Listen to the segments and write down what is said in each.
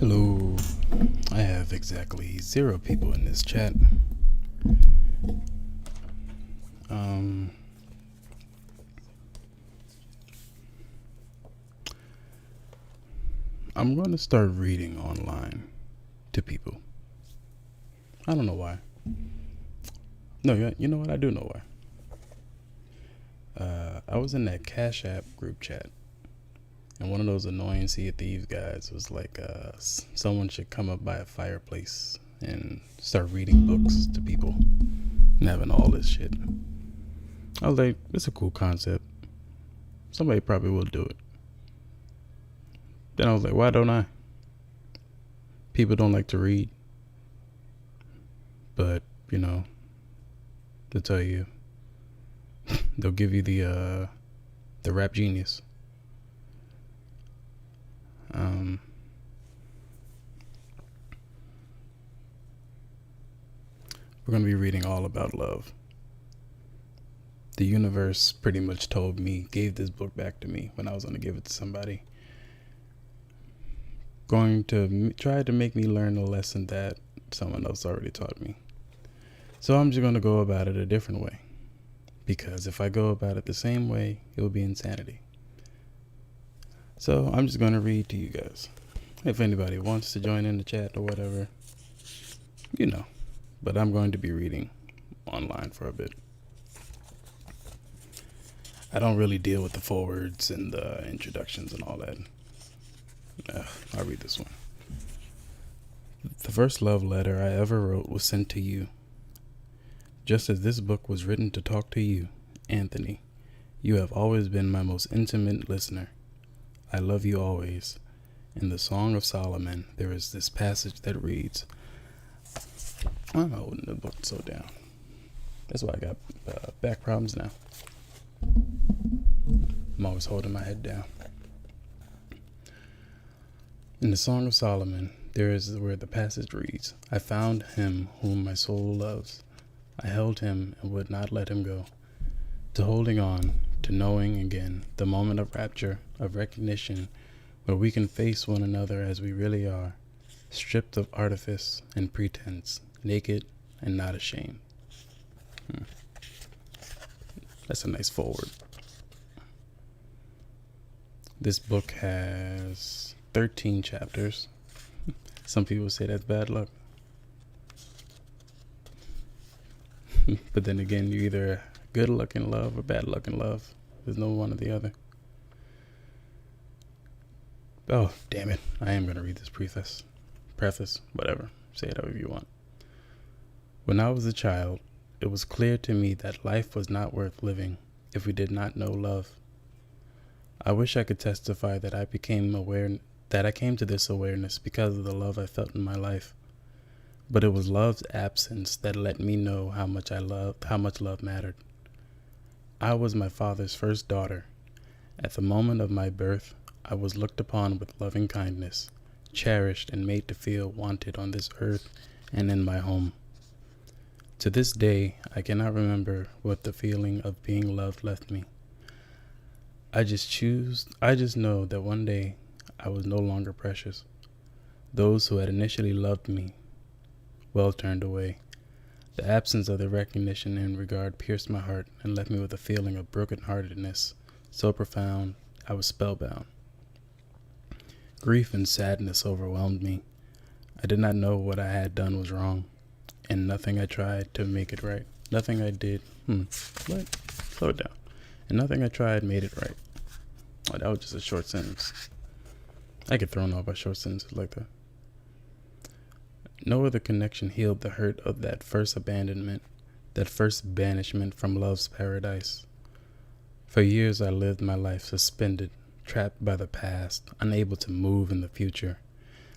Hello. I have exactly 0 people in this chat. Um, I'm going to start reading online to people. I don't know why. No, you know what? I do know why. I was in that Cash App group chat, and one of those annoying Sea of Thieves guys was like, someone should come up by a fireplace and start reading books to people and having all this shit. I was like, it's a cool concept. Somebody probably will do it. Then I was like, why don't I? People don't like to read. But, they'll tell you, they'll give you the rap genius. We're going to be reading all about love. The universe pretty much gave this book back to me when I was going to give it to somebody. Going to try to make me learn a lesson that someone else already taught me. So I'm just going to go about it a different way. Because if I go about it the same way, it will be insanity. So I'm just going to read to you guys. If anybody wants to join in the chat or whatever, But I'm going to be reading online for a bit. I don't really deal with the forewords and the introductions and all that. I'll read this one. The first love letter I ever wrote was sent to you. Just as this book was written to talk to you, Anthony, you have always been my most intimate listener. I love you always. In the Song of Solomon, there is this passage that reads, I'm holding the book so down. That's why I got back problems now. I'm always holding my head down. In the Song of Solomon, there is where the passage reads, I found him whom my soul loves. I held him and would not let him go. To holding on, to knowing again, the moment of rapture, of recognition, where we can face one another as we really are, stripped of artifice and pretense, naked and not ashamed. That's a nice forward. This book has 13 chapters. Some people say that's bad luck. But then again, you either good luck in love or bad luck in love. There's no one or the other. Oh, damn it. I am going to read this preface, whatever. Say it however you want. When I was a child, it was clear to me that life was not worth living if we did not know love. I wish I could testify that I came to this awareness because of the love I felt in my life. But it was love's absence that let me know how much love mattered. I was my father's first daughter. At the moment of my birth, I was looked upon with loving kindness, cherished and made to feel wanted on this earth and in my home. To this day, I cannot remember what the feeling of being loved left me. I just know that one day I was no longer precious. Those who had initially loved me turned away. The absence of the recognition and regard pierced my heart and left me with a feeling of brokenheartedness so profound I was spellbound. Grief and sadness overwhelmed me. I did not know what I had done was wrong, and nothing I tried to make it right. Nothing I did. What? Slow it down. And nothing I tried made it right. Oh, that was just a short sentence. I get thrown off by short sentences like that. No other connection healed the hurt of that first abandonment, that first banishment from love's paradise. For years I lived my life suspended, trapped by the past, unable to move in the future.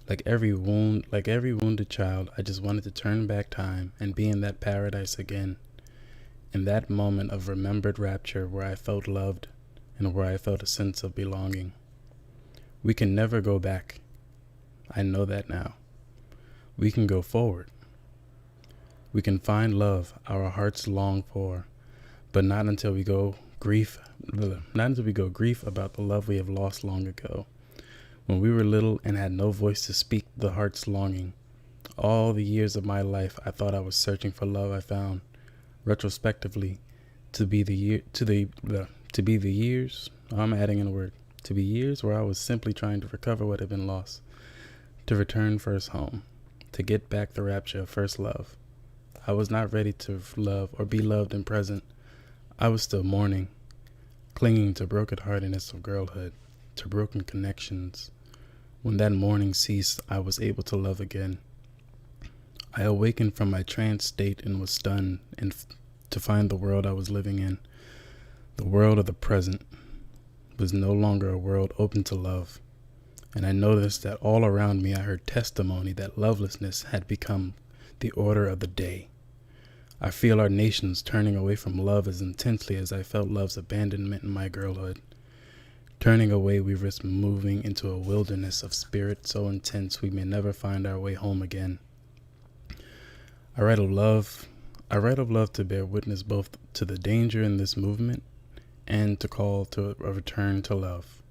Like every wounded child, I just wanted to turn back time and be in that paradise again. In that moment of remembered rapture where I felt loved and where I felt a sense of belonging. We can never go back. I know that now. We can go forward. We can find love our hearts long for, but not until we go grief about the love we have lost long ago. When we were little and had no voice to speak the heart's longing. All the years of my life, I thought I was searching for love. I found, retrospectively, to be the years. I'm adding in a word. To be years where I was simply trying to recover what had been lost, to return first home, to get back the rapture of first love. I was not ready to love or be loved in present. I was still mourning, clinging to broken heartedness of girlhood, to broken connections. When that mourning ceased, I was able to love again. I awakened from my trance state and was stunned to find the world I was living in, the world of the present, was no longer a world open to love. And I noticed that all around me I heard testimony that lovelessness had become the order of the day. I feel our nations turning away from love as intensely as I felt love's abandonment in my girlhood. Turning away, we risk moving into a wilderness of spirit so intense we may never find our way home again. I write of love to bear witness both to the danger in this movement and to call to a return to love,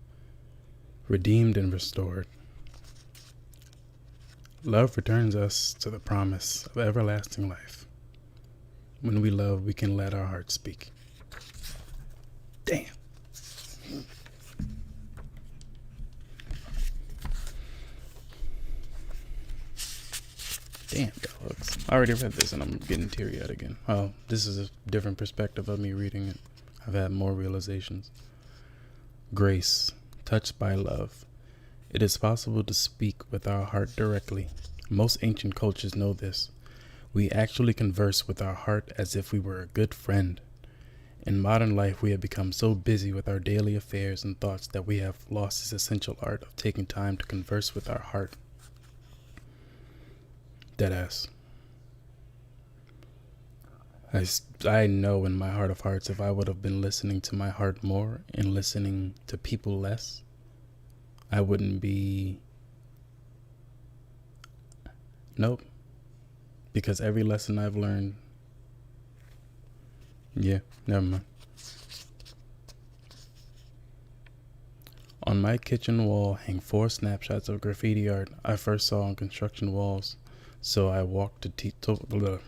redeemed and restored. Love returns us to the promise of everlasting life. When we love, we can let our hearts speak. Damn. Damn, dogs. I already read this and I'm getting teary-eyed again. Oh, this is a different perspective of me reading it. I've had more realizations. Grace, touched by love. It is possible to speak with our heart directly. Most ancient cultures know this. We actually converse with our heart as if we were a good friend. In modern life, we have become so busy with our daily affairs and thoughts that we have lost this essential art of taking time to converse with our heart. Deadass. I know in my heart of hearts, if I would have been listening to my heart more and listening to people less, I wouldn't be... Nope. Because every lesson I've learned... Yeah, never mind. On my kitchen wall hang 4 snapshots of graffiti art I first saw on construction walls. So I walked to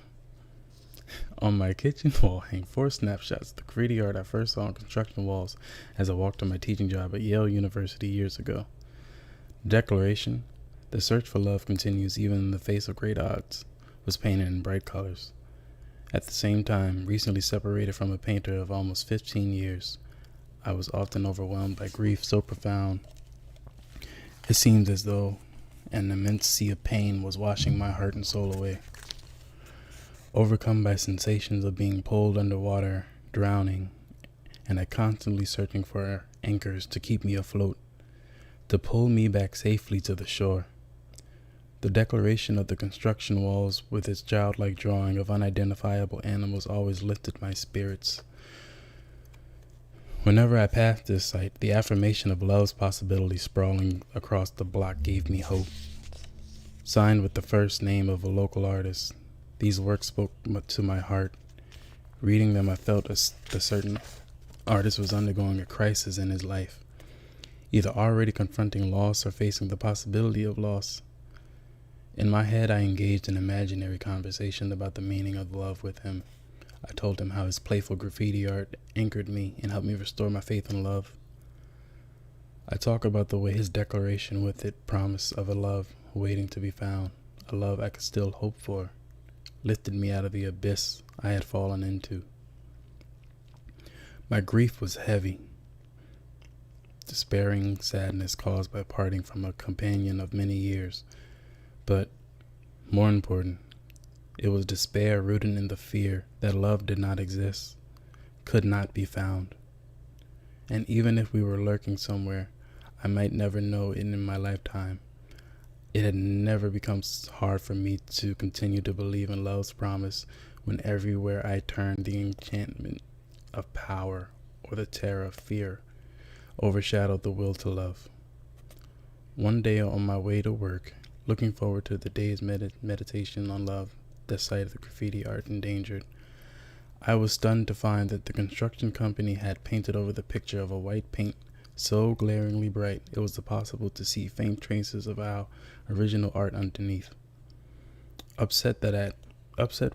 On my kitchen wall hang 4 snapshots of the graffiti art I first saw on construction walls as I walked to my teaching job at Yale University years ago. Declaration, the search for love continues even in the face of great odds, was painted in bright colors. At the same time, recently separated from a painter of almost 15 years, I was often overwhelmed by grief so profound. It seemed as though an immense sea of pain was washing my heart and soul away. Overcome by sensations of being pulled underwater, drowning, and I constantly searching for anchors to keep me afloat, to pull me back safely to the shore. The declaration of the construction walls with its childlike drawing of unidentifiable animals always lifted my spirits. Whenever I passed this site, the affirmation of love's possibility sprawling across the block gave me hope. Signed with the first name of a local artist, these works spoke to my heart. Reading them, I felt a certain artist was undergoing a crisis in his life, either already confronting loss or facing the possibility of loss. In my head, I engaged in imaginary conversation about the meaning of love with him. I told him how his playful graffiti art anchored me and helped me restore my faith in love. I talk about the way his declaration with it promise of a love waiting to be found, a love I could still hope for, lifted me out of the abyss I had fallen into. My grief was heavy, despairing sadness caused by parting from a companion of many years, but more important, it was despair rooted in the fear that love did not exist, could not be found. And even if we were lurking somewhere, I might never know it in my lifetime. It had never become hard for me to continue to believe in love's promise when everywhere I turned the enchantment of power or the terror of fear overshadowed the will to love. One day on my way to work, looking forward to the day's meditation on love, the sight of the graffiti art endangered, I was stunned to find that the construction company had painted over the picture of a white paint so glaringly bright it was impossible to see faint traces of our original art underneath. Upset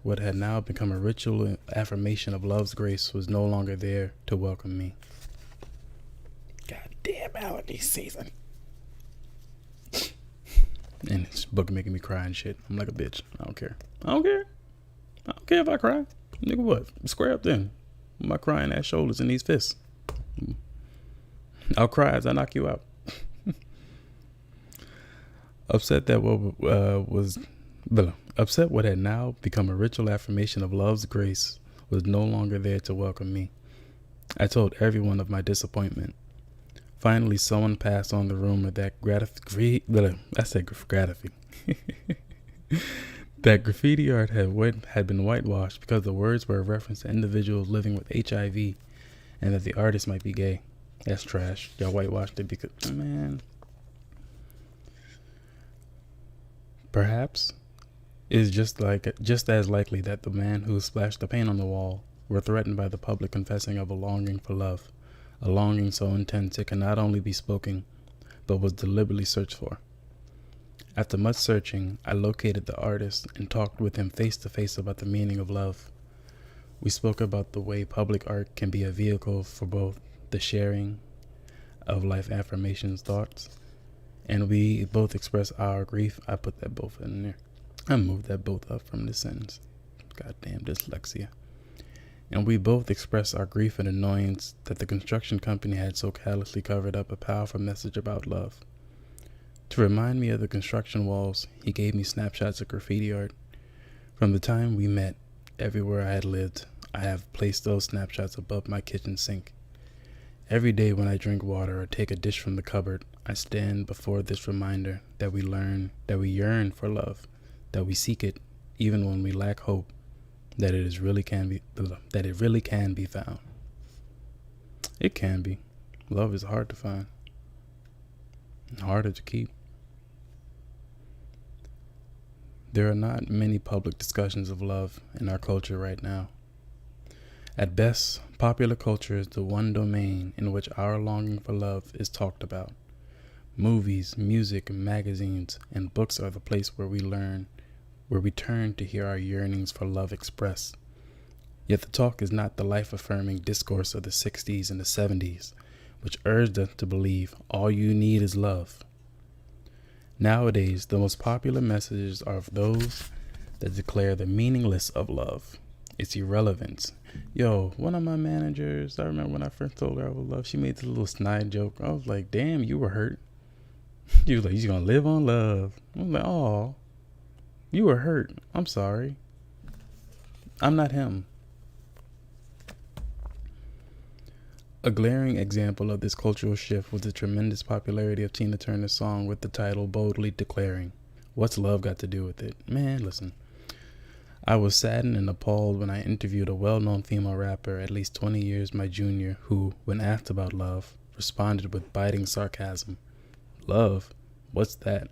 what had now become a ritual affirmation of love's grace was no longer there to welcome me. Goddamn allergy season. And this book making me cry and shit. I'm like a bitch. I don't care. I don't care if I cry. Nigga, what? Square up then. With my crying ass shoulders and these fists. I'll cry as I knock you out. Upset what had now become a ritual affirmation of love's grace was no longer there to welcome me. I told everyone of my disappointment. Finally, someone passed on the rumor that that graffiti art had been whitewashed because the words were a reference to individuals living with HIV and that the artist might be gay. That's trash. Y'all whitewashed it because, man. Perhaps it is just as likely that the man who splashed the paint on the wall were threatened by the public confessing of a longing for love, a longing so intense it can not only be spoken, but was deliberately searched for. After much searching, I located the artist and talked with him face to face about the meaning of love. We spoke about the way public art can be a vehicle for both the sharing of life affirmations thoughts, and we both expressed our grief. I put that both in there. I moved that both up from the sentence. Goddamn dyslexia. And we both expressed our grief and annoyance that the construction company had so callously covered up a powerful message about love. To remind me of the construction walls, he gave me snapshots of graffiti art. From the time we met, everywhere I had lived, I have placed those snapshots above my kitchen sink. Every day when I drink water or take a dish from the cupboard, I stand before this reminder that we yearn for love, that we seek it even when we lack hope, that it really can be found. It can be. Love is hard to find, harder to keep. There are not many public discussions of love in our culture right now. At best, popular culture is the one domain in which our longing for love is talked about. Movies, music, magazines, and books are the place where we turn to hear our yearnings for love expressed. Yet the talk is not the life-affirming discourse of the 60s and the 70s, which urged us to believe all you need is love. Nowadays, the most popular messages are of those that declare the meaningless of love, its irrelevance. Yo, one of my managers, I remember when I first told her I would love, she made this little snide joke. I was like, damn, you were hurt. She was like, you're going to live on love. I was like, oh, you were hurt. I'm sorry. I'm not him. A glaring example of this cultural shift was the tremendous popularity of Tina Turner's song with the title boldly declaring, "What's love got to do with it?" Man, listen. I was saddened and appalled when I interviewed a well-known female rapper at least 20 years my junior who, when asked about love, responded with biting sarcasm. Love? What's that?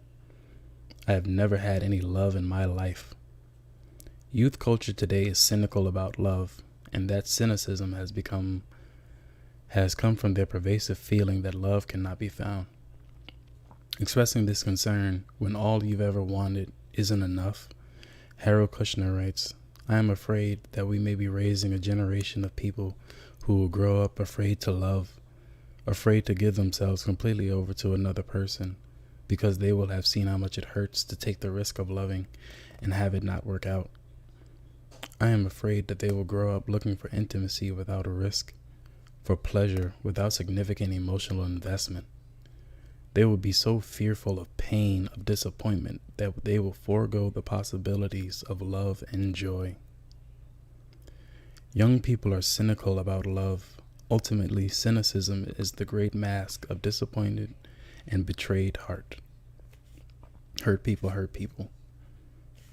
I have never had any love in my life. Youth culture today is cynical about love, and that cynicism has come from their pervasive feeling that love cannot be found. Expressing this concern when all you've ever wanted isn't enough, Harold Kushner writes, I am afraid that we may be raising a generation of people who will grow up afraid to love, afraid to give themselves completely over to another person, because they will have seen how much it hurts to take the risk of loving and have it not work out. I am afraid that they will grow up looking for intimacy without a risk, for pleasure without significant emotional investment. They will be so fearful of pain, of disappointment, that they will forego the possibilities of love and joy. Young people are cynical about love. Ultimately, cynicism is the great mask of disappointed and betrayed heart. Hurt people hurt people.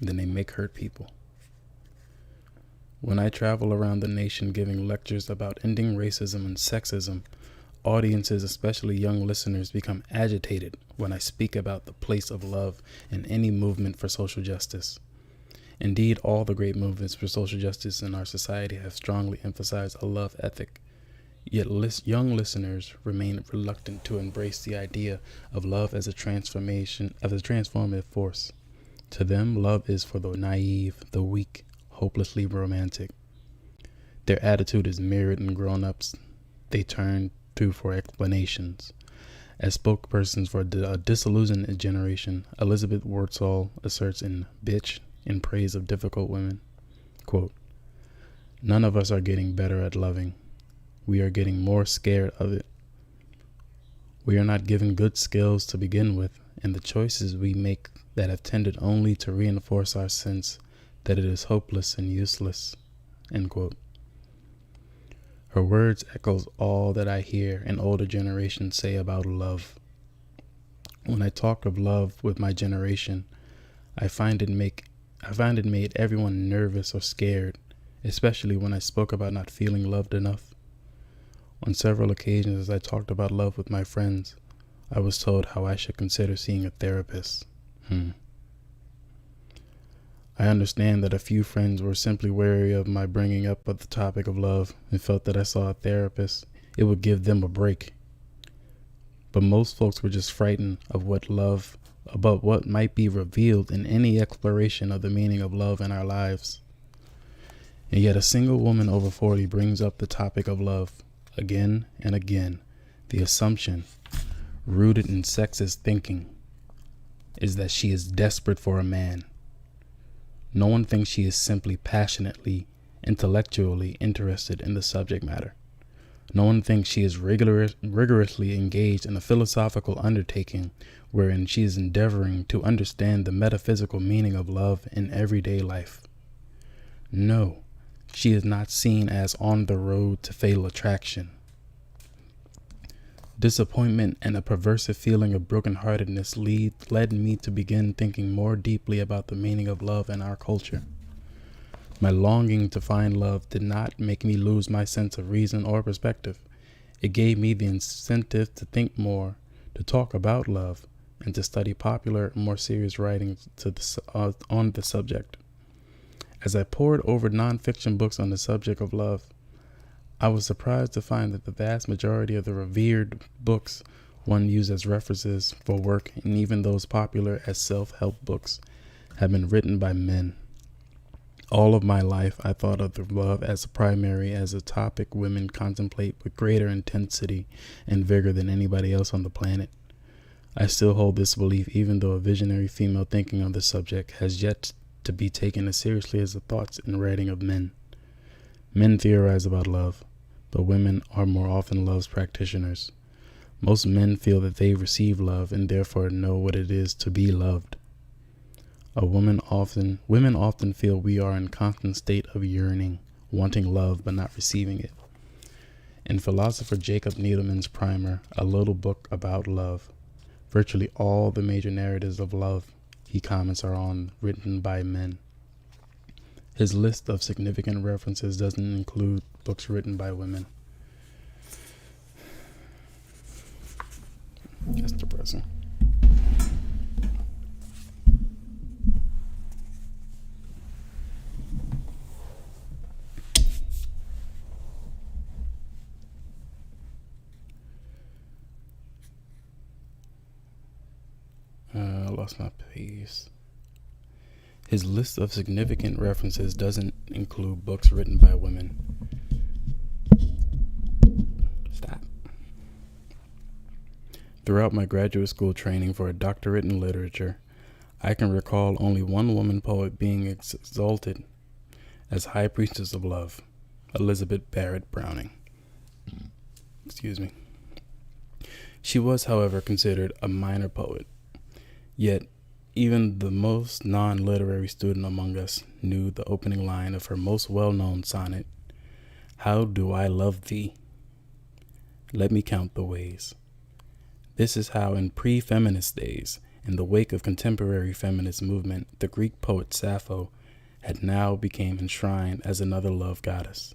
Then they make hurt people. When I travel around the nation giving lectures about ending racism and sexism, audiences, especially young listeners, become agitated when I speak about the place of love in any movement for social justice. Indeed, all the great movements for social justice in our society have strongly emphasized a love ethic. Yet young listeners remain reluctant to embrace the idea of love as a transformative force. To them, love is for the naive, the weak, hopelessly romantic. Their attitude is mirrored in grown-ups they turn to for explanations. As spokespersons for a disillusioned generation, Elizabeth Wurtzel asserts in Bitch, in praise of difficult women, quote, "None of us are getting better at loving. We are getting more scared of it. We are not given good skills to begin with, and the choices we make that have tended only to reinforce our sense that it is hopeless and useless," end quote. Her words echoes all that I hear an older generation say about love. When I talk of love with my generation, I find it made everyone nervous or scared, especially when I spoke about not feeling loved enough. On several occasions as I talked about love with my friends, I was told how I should consider seeing a therapist. I understand that a few friends were simply wary of my bringing up the topic of love and felt that I saw a therapist, it would give them a break. But most folks were just frightened of about what might be revealed in any exploration of the meaning of love in our lives. And yet a single woman over 40 brings up the topic of love again and again. The assumption, rooted in sexist thinking, is that she is desperate for a man. No one thinks she is simply passionately, intellectually interested in the subject matter. No one thinks she is rigorously engaged in a philosophical undertaking wherein she is endeavoring to understand the metaphysical meaning of love in everyday life. No, she is not seen as on the road to fatal attraction. Disappointment and a perversive feeling of brokenheartedness led me to begin thinking more deeply about the meaning of love in our culture. My longing to find love did not make me lose my sense of reason or perspective. It gave me the incentive to think more, to talk about love, and to study popular, more serious writings on the subject. As I pored over nonfiction books on the subject of love, I was surprised to find that the vast majority of the revered books one uses as references for work, and even those popular as self-help books, have been written by men. All of my life, I thought of the love as a topic women contemplate with greater intensity and vigor than anybody else on the planet. I still hold this belief, even though a visionary female thinking on the subject has yet to be taken as seriously as the thoughts and writing of men. Men theorize about love, but women are more often love's practitioners. Most men feel that they receive love and therefore know what it is to be loved. Women often feel we are in constant state of yearning, wanting love but not receiving it. In philosopher Jacob Needleman's primer, A Little Book About Love, virtually all the major narratives of love he comments are written by men. His list of significant references doesn't include books written by women. That's depressing. I lost my pace. His list of significant references doesn't include books written by women. Stop. Throughout my graduate school training for a doctorate in literature, I can recall only one woman poet being exalted as high priestess of love, Elizabeth Barrett Browning. Excuse me. She was, however, considered a minor poet. Yet, even the most non-literary student among us knew the opening line of her most well-known sonnet, "How do I love thee? Let me count the ways." This is how in pre-feminist days, in the wake of contemporary feminist movement, the Greek poet Sappho had now become enshrined as another love goddess.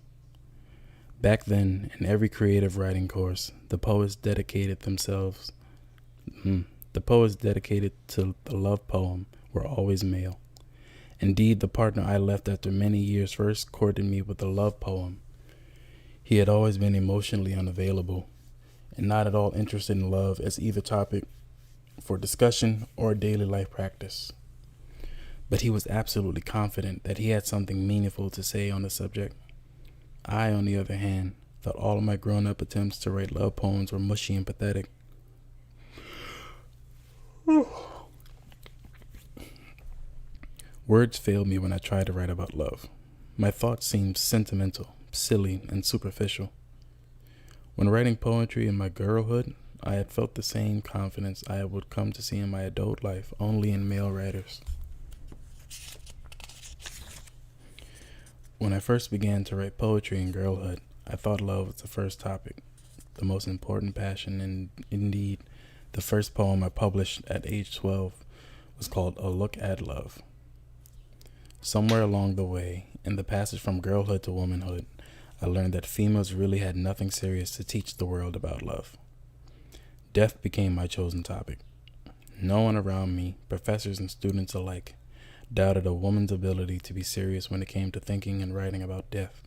Back then, in every creative writing course, the poets dedicated to the love poem were always male. Indeed, the partner I left after many years first courted me with a love poem. He had always been emotionally unavailable and not at all interested in love as either topic for discussion or daily life practice. But he was absolutely confident that he had something meaningful to say on the subject. I, on the other hand, thought all of my grown-up attempts to write love poems were mushy and pathetic. Words failed me when I tried to write about love. My thoughts seemed sentimental, silly, and superficial. When writing poetry in my girlhood, I had felt the same confidence I would come to see in my adult life only in male writers. When I first began to write poetry in girlhood, I thought love was the first topic, the most important passion, and indeed, the first poem I published at age 12 was called A Look at Love. Somewhere along the way, in the passage from girlhood to womanhood, I learned that females really had nothing serious to teach the world about love. Death became my chosen topic. No one around me, professors and students alike, doubted a woman's ability to be serious when it came to thinking and writing about death.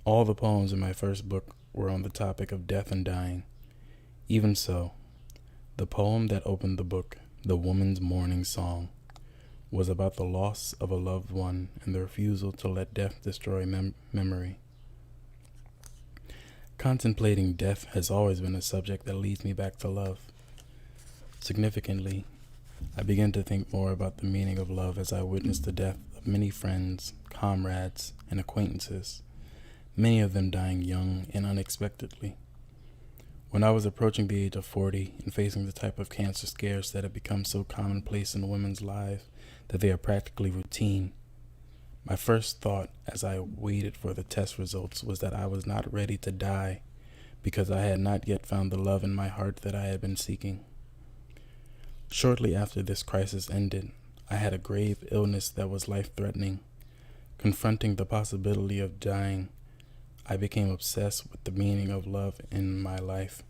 All the poems in my first book were on the topic of death and dying. Even so, the poem that opened the book, The Woman's Mourning Song, was about the loss of a loved one and the refusal to let death destroy memory. Contemplating death has always been a subject that leads me back to love. Significantly, I began to think more about the meaning of love as I witnessed the death of many friends, comrades, and acquaintances, many of them dying young and unexpectedly. When I was approaching the age of 40 and facing the type of cancer scares that have become so commonplace in women's lives that they are practically routine, my first thought as I waited for the test results was that I was not ready to die because I had not yet found the love in my heart that I had been seeking. Shortly after this crisis ended, I had a grave illness that was life-threatening. Confronting the possibility of dying, I became obsessed with the meaning of love in my life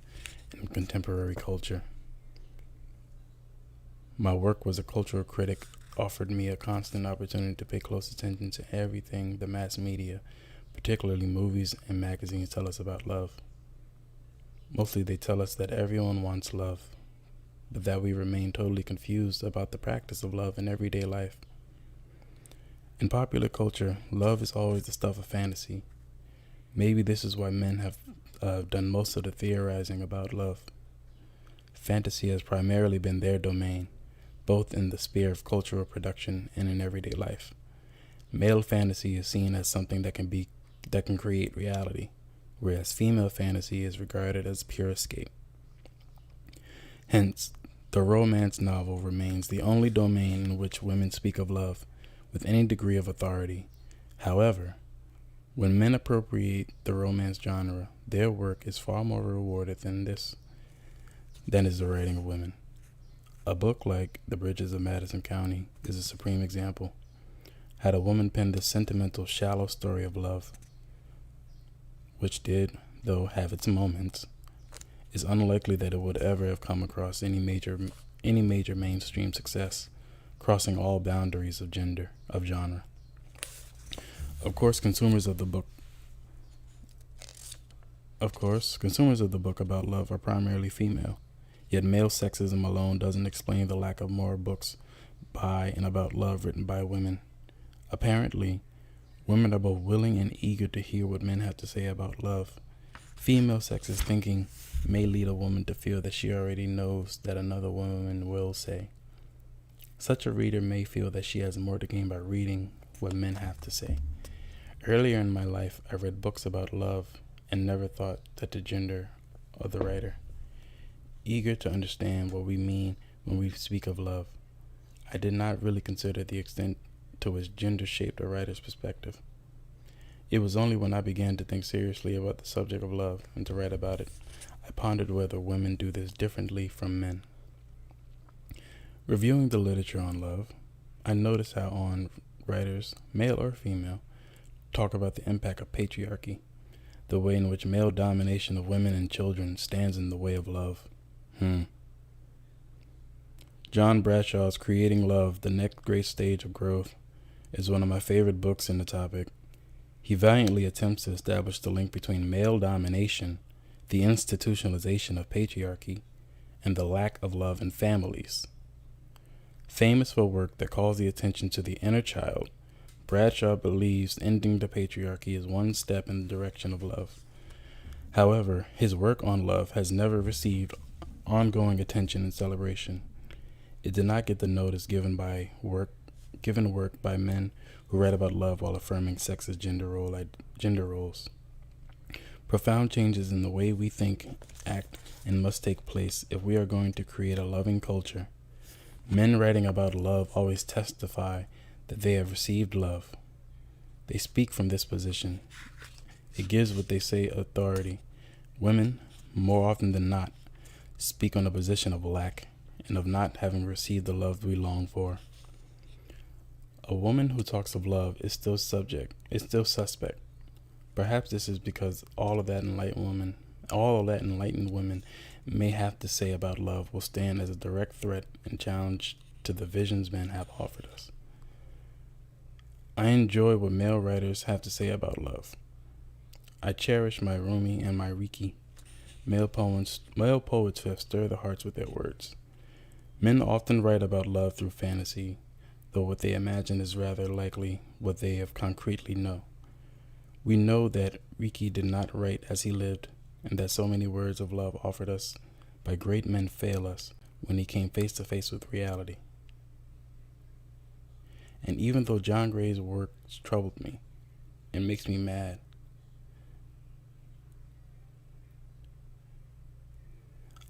and contemporary culture. My work as a cultural critic offered me a constant opportunity to pay close attention to everything the mass media, particularly movies and magazines, tell us about love. Mostly they tell us that everyone wants love, but that we remain totally confused about the practice of love in everyday life. In popular culture, love is always the stuff of fantasy. Maybe this is why men have done most of the theorizing about love. Fantasy has primarily been their domain, both in the sphere of cultural production and in everyday life. Male fantasy is seen as something that can create reality, whereas female fantasy is regarded as pure escape. Hence, the romance novel remains the only domain in which women speak of love with any degree of authority. However, when men appropriate the romance genre, their work is far more rewarded than is the writing of women. A book like The Bridges of Madison County is a supreme example. Had a woman penned this sentimental, shallow story of love, which did, though, have its moments, it's unlikely that it would ever have come across any major mainstream success, crossing all boundaries of genre. Of course, consumers of the book about love are primarily female, yet male sexism alone doesn't explain the lack of more books by and about love written by women. Apparently, women are both willing and eager to hear what men have to say about love. Female sexist thinking may lead a woman to feel that she already knows that another woman will say. Such a reader may feel that she has more to gain by reading what men have to say. Earlier in my life, I read books about love and never thought that the gender of the writer. Eager to understand what we mean when we speak of love, I did not really consider the extent to which gender shaped a writer's perspective. It was only when I began to think seriously about the subject of love and to write about it, I pondered whether women do this differently from men. Reviewing the literature on love, I noticed how on writers, male or female, talk about the impact of patriarchy, the way in which male domination of women and children stands in the way of love. John Bradshaw's Creating Love, The Next Great Stage of Growth, is one of my favorite books in the topic. He valiantly attempts to establish the link between male domination, the institutionalization of patriarchy, and the lack of love in families. Famous for work that calls the attention to the inner child, Bradshaw believes ending the patriarchy is one step in the direction of love. However, his work on love has never received ongoing attention and celebration. It did not get the notice given work by men who write about love while affirming sexist gender roles. Profound changes in the way we think, act, and must take place if we are going to create a loving culture. Men writing about love always testify that they have received love. They speak from this position. It gives what they say authority. Women, more often than not, speak on a position of lack and of not having received the love we long for. A woman who talks of love is still suspect. Perhaps this is because all that enlightened women may have to say about love will stand as a direct threat and challenge to the visions men have offered us. I enjoy what male writers have to say about love. I cherish my Rumi and my Riki. Male poets have stirred the hearts with their words. Men often write about love through fantasy, though what they imagine is rather likely what they have concretely know. We know that Riki did not write as he lived, and that so many words of love offered us by great men fail us when he came face to face with reality. And even though John Gray's work troubled me and makes me mad,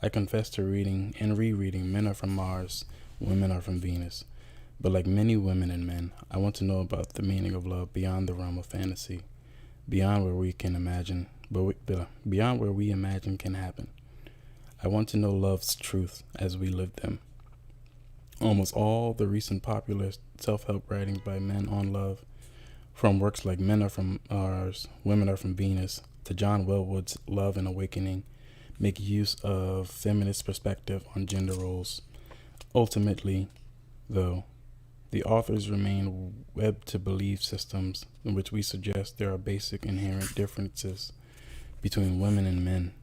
I confess to reading and rereading Men Are From Mars, Women Are From Venus. But like many women and men, I want to know about the meaning of love beyond the realm of fantasy, beyond where we imagine can happen. I want to know love's truth as we live them. Almost all the recent popular self-help writings by men on love, from works like Men Are From Mars, Women Are From Venus, to John Wellwood's Love and Awakening, make use of feminist perspective on gender roles. Ultimately, though, the authors remain webbed to belief systems in which we suggest there are basic inherent differences between women and men.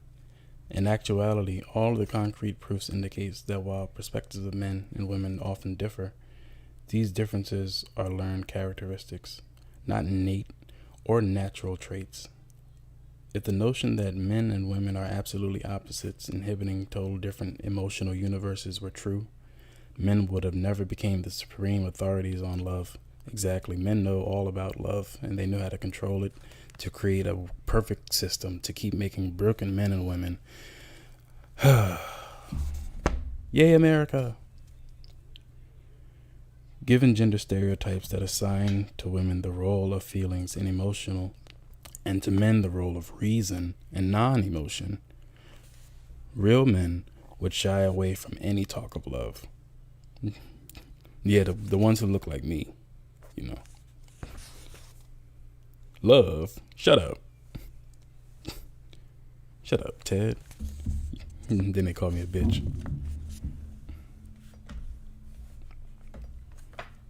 In actuality, all of the concrete proofs indicates that while perspectives of men and women often differ, these differences are learned characteristics, not innate or natural traits. If the notion that men and women are absolutely opposites, inhibiting total different emotional universes were true, men would have never become the supreme authorities on love. Exactly. Men know all about love, and they know how to control it to create a perfect system to keep making broken men and women. Yay, America! Given gender stereotypes that assign to women the role of feelings and emotional, and to men the role of reason and non-emotion, real men would shy away from any talk of love. Yeah, the ones who look like me, you know. Love? Shut up. Shut up, Ted. Then they call me a bitch.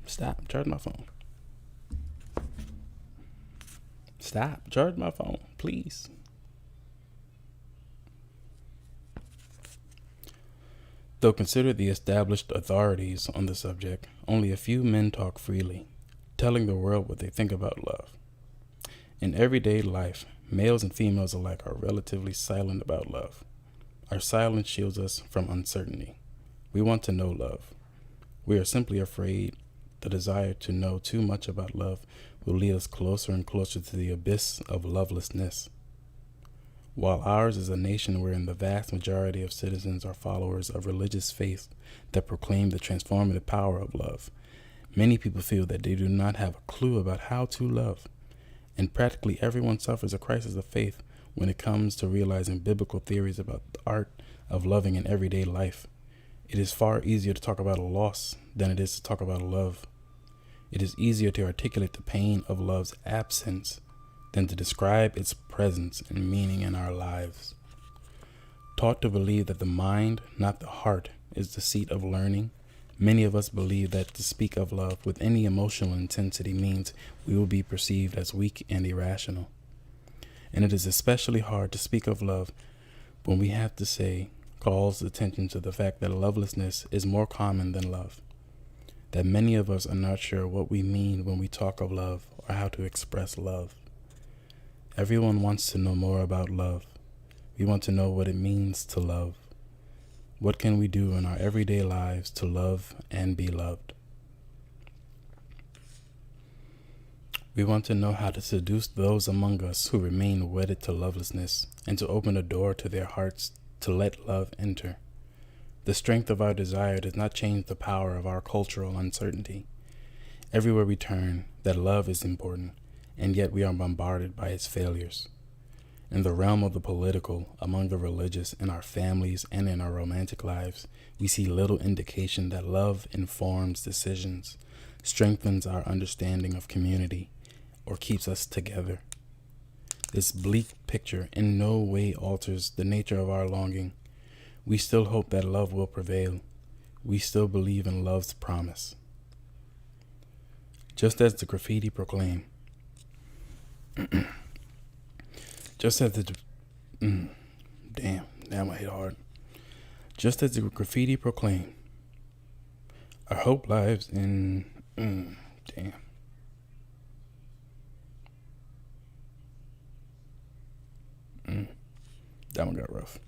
Stop, charge my phone. Stop, charge my phone, please. Though considered the established authorities on the subject, only a few men talk freely, telling the world what they think about love. In everyday life, males and females alike are relatively silent about love. Our silence shields us from uncertainty. We want to know love. We are simply afraid the desire to know too much about love will lead us closer and closer to the abyss of lovelessness. While ours is a nation wherein the vast majority of citizens are followers of religious faiths that proclaim the transformative power of love, many people feel that they do not have a clue about how to love. And practically everyone suffers a crisis of faith when it comes to realizing biblical theories about the art of loving in everyday life. It is far easier to talk about a loss than it is to talk about a love. It is easier to articulate the pain of love's absence than to describe its presence and meaning in our lives. Taught to believe that the mind, not the heart, is the seat of learning, Many of us believe that to speak of love with any emotional intensity means we will be perceived as weak and irrational. And it is especially hard to speak of love when we have to say, calls attention to the fact that lovelessness is more common than love. That many of us are not sure what we mean when we talk of love or how to express love. Everyone wants to know more about love. We want to know what it means to love. What can we do in our everyday lives to love and be loved? We want to know how to seduce those among us who remain wedded to lovelessness and to open a door to their hearts to let love enter. The strength of our desire does not change the power of our cultural uncertainty. Everywhere we turn, that love is important, and yet we are bombarded by its failures. In the realm of the political, among the religious, in our families, and in our romantic lives, we see little indication that love informs decisions, strengthens our understanding of community, or keeps us together. This bleak picture in no way alters the nature of our longing. We still hope that love will prevail. We still believe in love's promise. Just as the graffiti proclaim, just as the damn I hit hard. Just as the graffiti proclaim, our hope lies in that one got rough.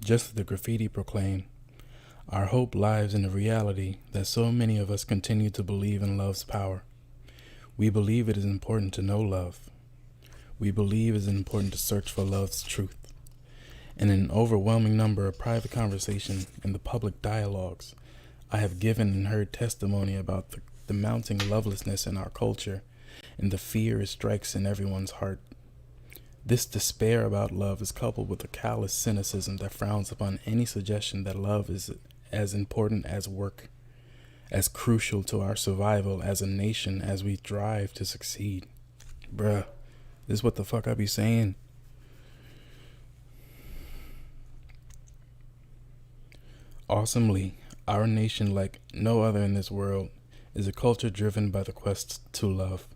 Just as the graffiti proclaim, our hope lies in the reality that so many of us continue to believe in love's power. We believe it is important to know love. We believe it is important to search for love's truth. And in an overwhelming number of private conversations and the public dialogues, I have given and heard testimony about the mounting lovelessness in our culture and the fear it strikes in everyone's heart. This despair about love is coupled with a callous cynicism that frowns upon any suggestion that love is as important as work, as crucial to our survival as a nation as we strive to succeed. Bruh, this is what the fuck I be saying. Awesomely, our nation, like no other in this world, is a culture driven by the quest to love.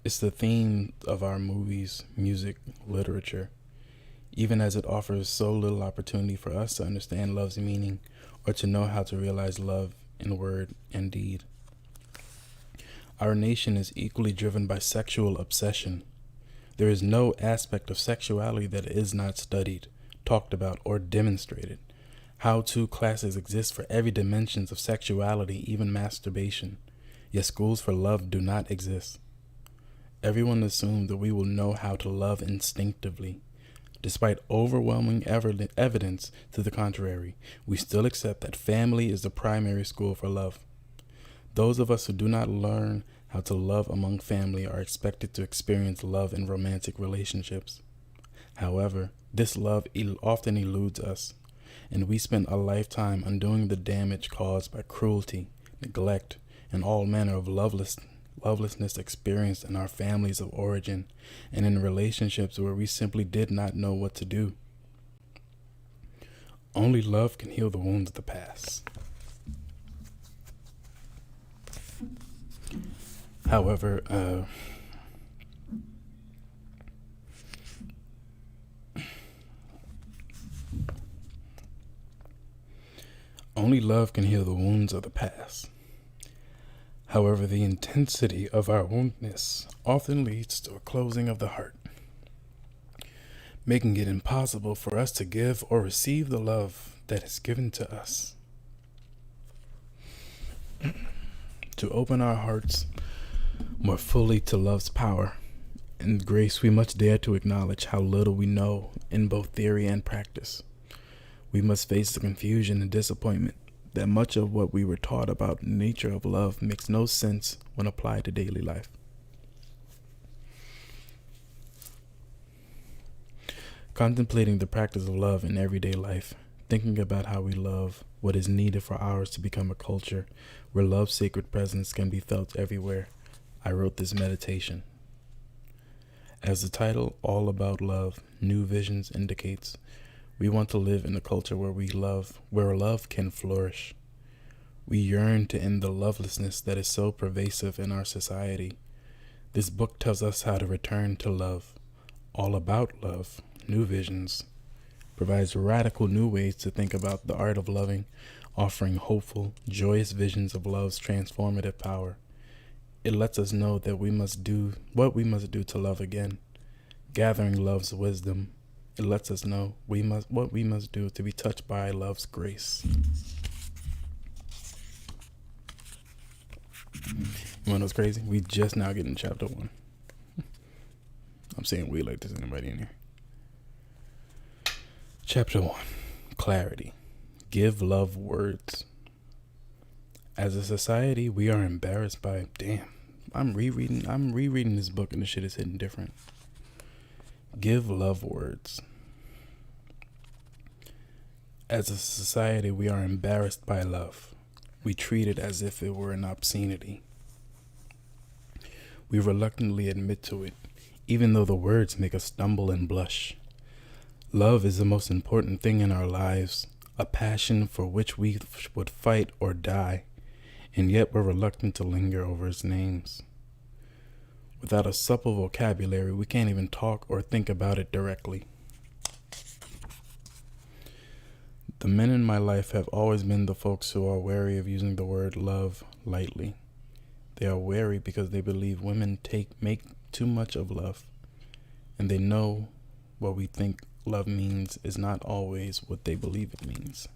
It's the theme of our movies, music, literature, even as it offers so little opportunity for us to understand love's meaning or to know how to realize love in word and deed. Our nation is equally driven by sexual obsession. There is no aspect of sexuality that is not studied, talked about, or demonstrated. How-to classes exist for every dimension of sexuality, even masturbation. Yet schools for love do not exist. Everyone assumes that we will know how to love instinctively. Despite overwhelming evidence to the contrary, we still accept that family is the primary school for love. Those of us who do not learn how to love among family are expected to experience love in romantic relationships. However, this love often eludes us, and we spend a lifetime undoing the damage caused by cruelty, neglect, and all manner of lovelessness experienced in our families of origin and in relationships where we simply did not know what to do. Only love can heal the wounds of the past. However, only love can heal the wounds of the past. However, the intensity of our woundedness often leads to a closing of the heart, making it impossible for us to give or receive the love that is given to us. To open our hearts more fully to love's power and grace, we must dare to acknowledge how little we know in both theory and practice. We must face the confusion and disappointment that much of what we were taught about the nature of love makes no sense when applied to daily life. Contemplating the practice of love in everyday life, thinking about how we love what is needed for ours to become a culture where love's sacred presence can be felt everywhere, I wrote this meditation. As the title, All About Love, New Visions indicates, we want to live in a culture where love can flourish. We yearn to end the lovelessness that is so pervasive in our society. This book tells us how to return to love. All About Love, New Visions provides radical new ways to think about the art of loving, offering hopeful, joyous visions of love's transformative power. It lets us know that we must do what we must do to love again, gathering love's wisdom. It lets us know what we must do to be touched by love's grace. You wanna know what's crazy? We just now getting chapter 1. I'm saying we like there's anybody in here. Chapter 1, Clarity. Give love words. As a society, we are embarrassed by, I'm rereading this book and the shit is hitting different. Give love words. As a society, we are embarrassed by love. We treat it as if it were an obscenity. We reluctantly admit to it, even though the words make us stumble and blush. Love is the most important thing in our lives, a passion for which we would fight or die, and yet we're reluctant to linger over its names. Without a supple vocabulary, we can't even talk or think about it directly. The men in my life have always been the folks who are wary of using the word love lightly. They are wary because they believe women make too much of love, and they know what we think love means is not always what they believe it means.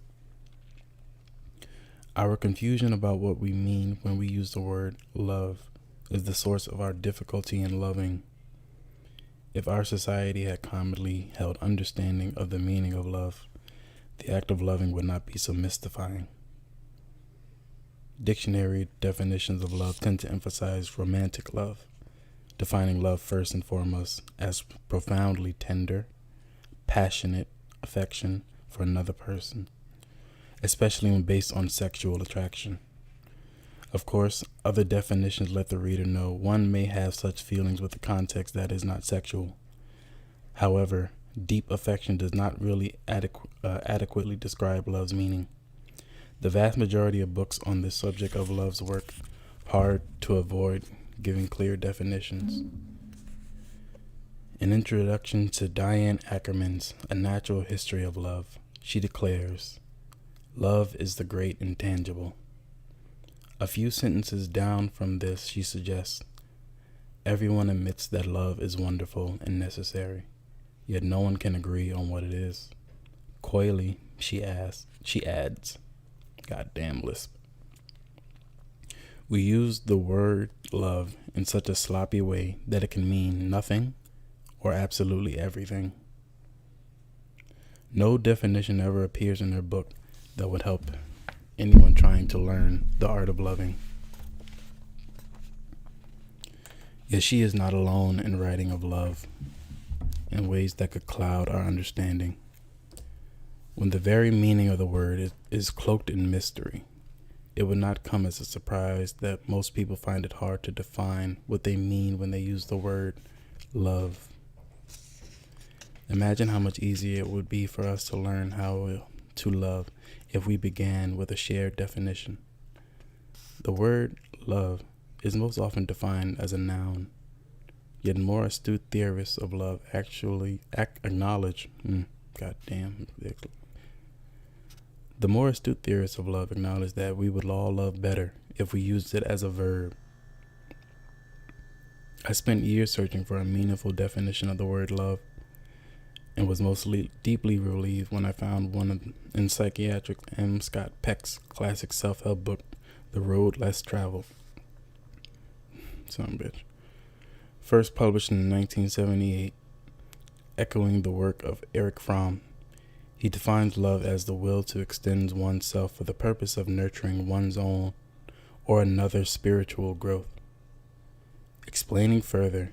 Our confusion about what we mean when we use the word love is the source of our difficulty in loving. If our society had commonly held understanding of the meaning of love, the act of loving would not be so mystifying. Dictionary definitions of love tend to emphasize romantic love, defining love first and foremost as profoundly tender, passionate affection for another person, especially when based on sexual attraction. Of course, other definitions let the reader know one may have such feelings with a context that is not sexual. However, deep affection does not really adequately describe love's meaning. The vast majority of books on this subject of love's work hard to avoid giving clear definitions. An introduction to Diane Ackerman's A Natural History of Love, she declares, "Love is the great intangible." A few sentences down from this, she suggests, "Everyone admits that love is wonderful and necessary, yet no one can agree on what it is." Coyly, she adds, goddamn lisp, "We use the word love in such a sloppy way that it can mean nothing or absolutely everything." No definition ever appears in her book that would help anyone trying to learn the art of loving. Yet she is not alone in writing of love in ways that could cloud our understanding. When the very meaning of the word is cloaked in mystery, it would not come as a surprise that most people find it hard to define what they mean when they use the word love. Imagine how much easier it would be for us to learn how to love if we began with a shared definition. The word love is most often defined as a noun, yet more astute theorists of love actually acknowledge, the more astute theorists of love acknowledge that we would all love better if we used it as a verb. I spent years searching for a meaningful definition of the word love, and was mostly deeply relieved when I found one in psychiatric M. Scott Peck's classic self-help book, The Road Less Traveled. Son of a bitch. First published in 1978, echoing the work of Erich Fromm, he defines love as the will to extend oneself for the purpose of nurturing one's own or another's spiritual growth. Explaining further,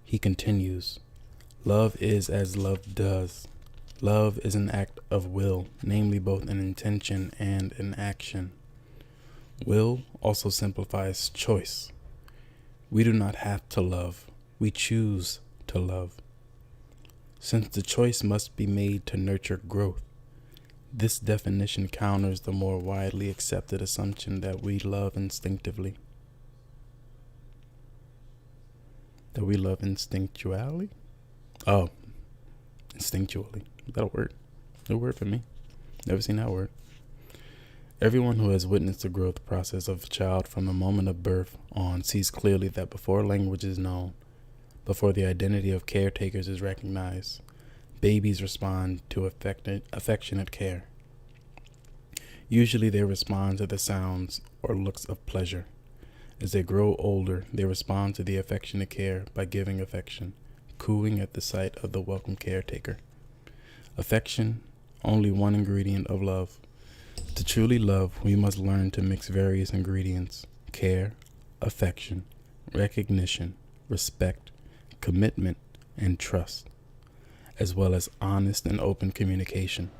he continues, "Love is as love does. Love is an act of will, namely both an intention and an action. Will also simplifies choice. We do not have to love. We choose to love. Since the choice must be made to nurture growth, this definition counters the more widely accepted assumption that we love instinctively. That we love instinctually? Oh, instinctually. Is that a word? No word for me. Never seen that word. Everyone who has witnessed the growth process of a child from the moment of birth on sees clearly that before language is known, before the identity of caretakers is recognized, babies respond to affectionate care. Usually they respond to the sounds or looks of pleasure. As they grow older, they respond to the affectionate care by giving affection, cooing at the sight of the welcome caretaker. Affection, only one ingredient of love. To truly love, we must learn to mix various ingredients: care, affection, recognition, respect, commitment, and trust, as well as honest and open communication.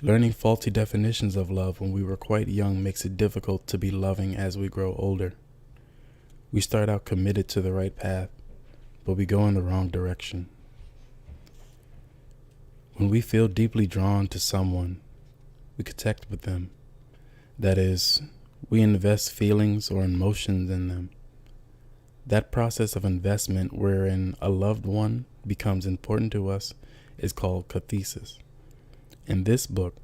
Learning faulty definitions of love when we were quite young makes it difficult to be loving as we grow older. We start out committed to the right path, but we go in the wrong direction. When we feel deeply drawn to someone, we connect with them. That is, we invest feelings or emotions in them. That process of investment wherein a loved one becomes important to us is called cathesis. In this book,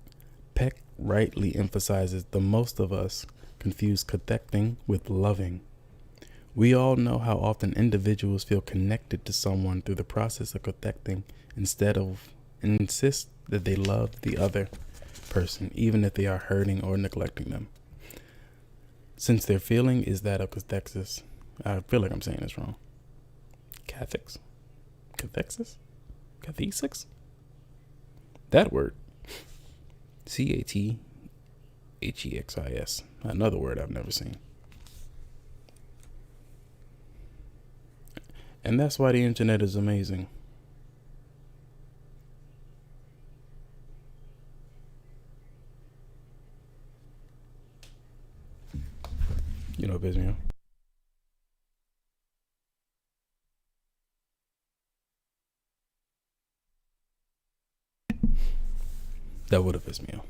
Peck rightly emphasizes that most of us confuse connecting with loving. We all know how often individuals feel connected to someone through the process of connecting instead of insist that they love the other person, even if they are hurting or neglecting them. Since their feeling is that of cathexis, I feel like I'm saying this wrong. Cathexis? Cathexis? Cathexis? That word. Cathexis. Another word I've never seen. And that's why the internet is amazing. You know what pisses me off? That would have pissed me off.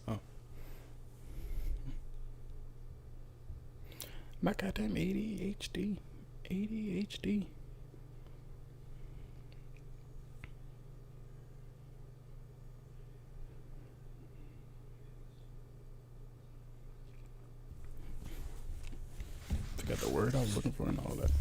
Oh. My goddamn ADHD. ADHD. Forgot the word I was looking for and all that.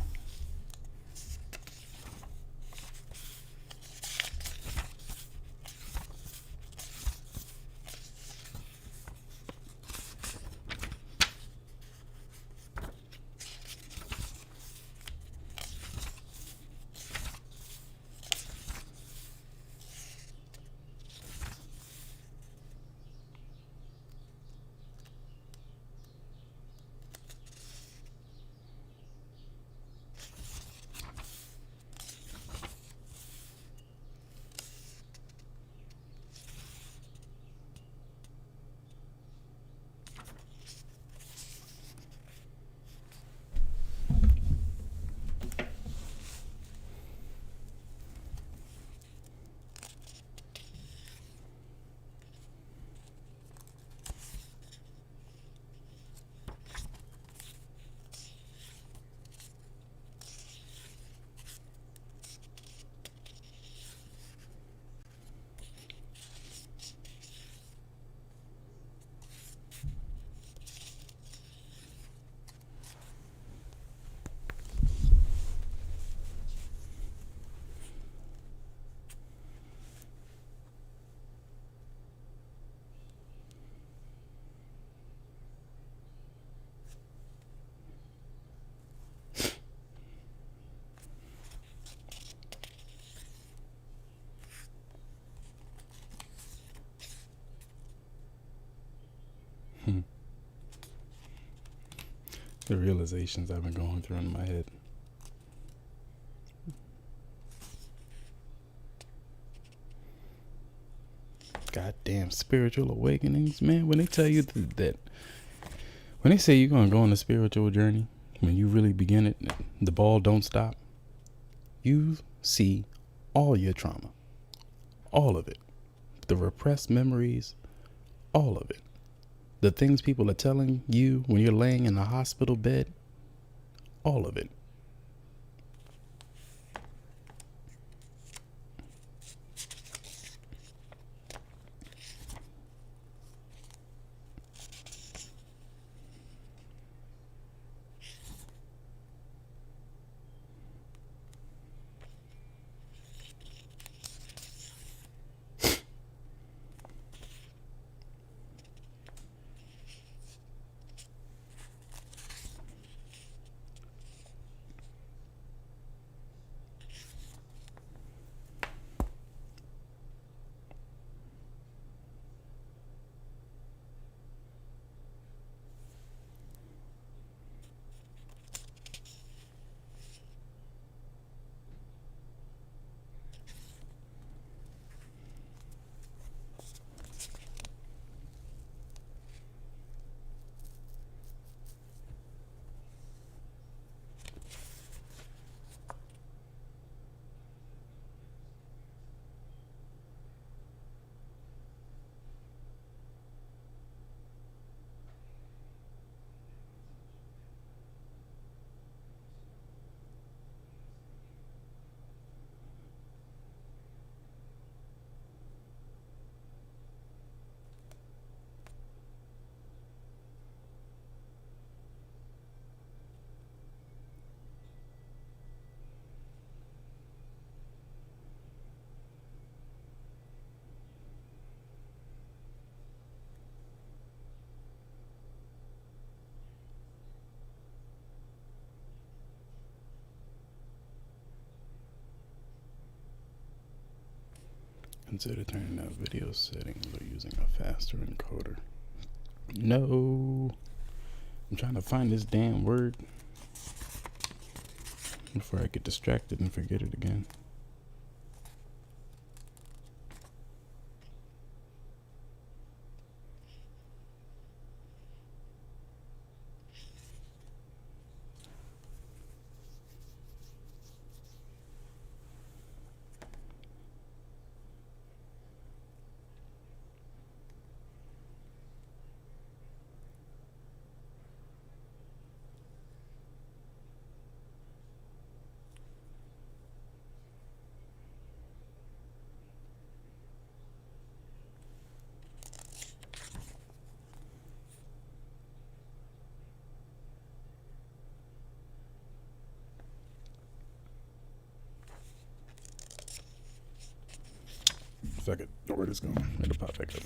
The realizations I've been going through in my head. Goddamn spiritual awakenings, man. When they tell you that when they say you're going to go on a spiritual journey, when you really begin it, the ball don't stop. You see all your trauma. All of it. The repressed memories. All of it. The things people are telling you when you're laying in a hospital bed. All of it. Consider turning up video settings or using a faster encoder. No. I'm trying to find this damn word before I get distracted and forget it again. Fuck it. Where it's going? It'll pop back up.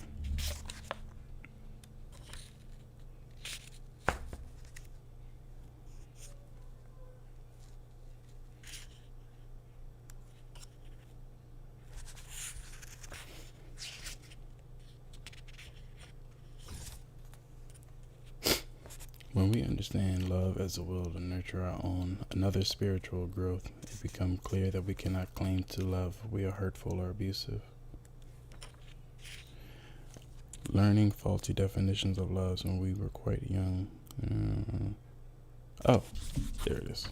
When we understand love as a will to nurture our own, another spiritual growth, it becomes clear that we cannot claim to love we are hurtful or abusive. Learning faulty definitions of love when we were quite young. Oh, there it is.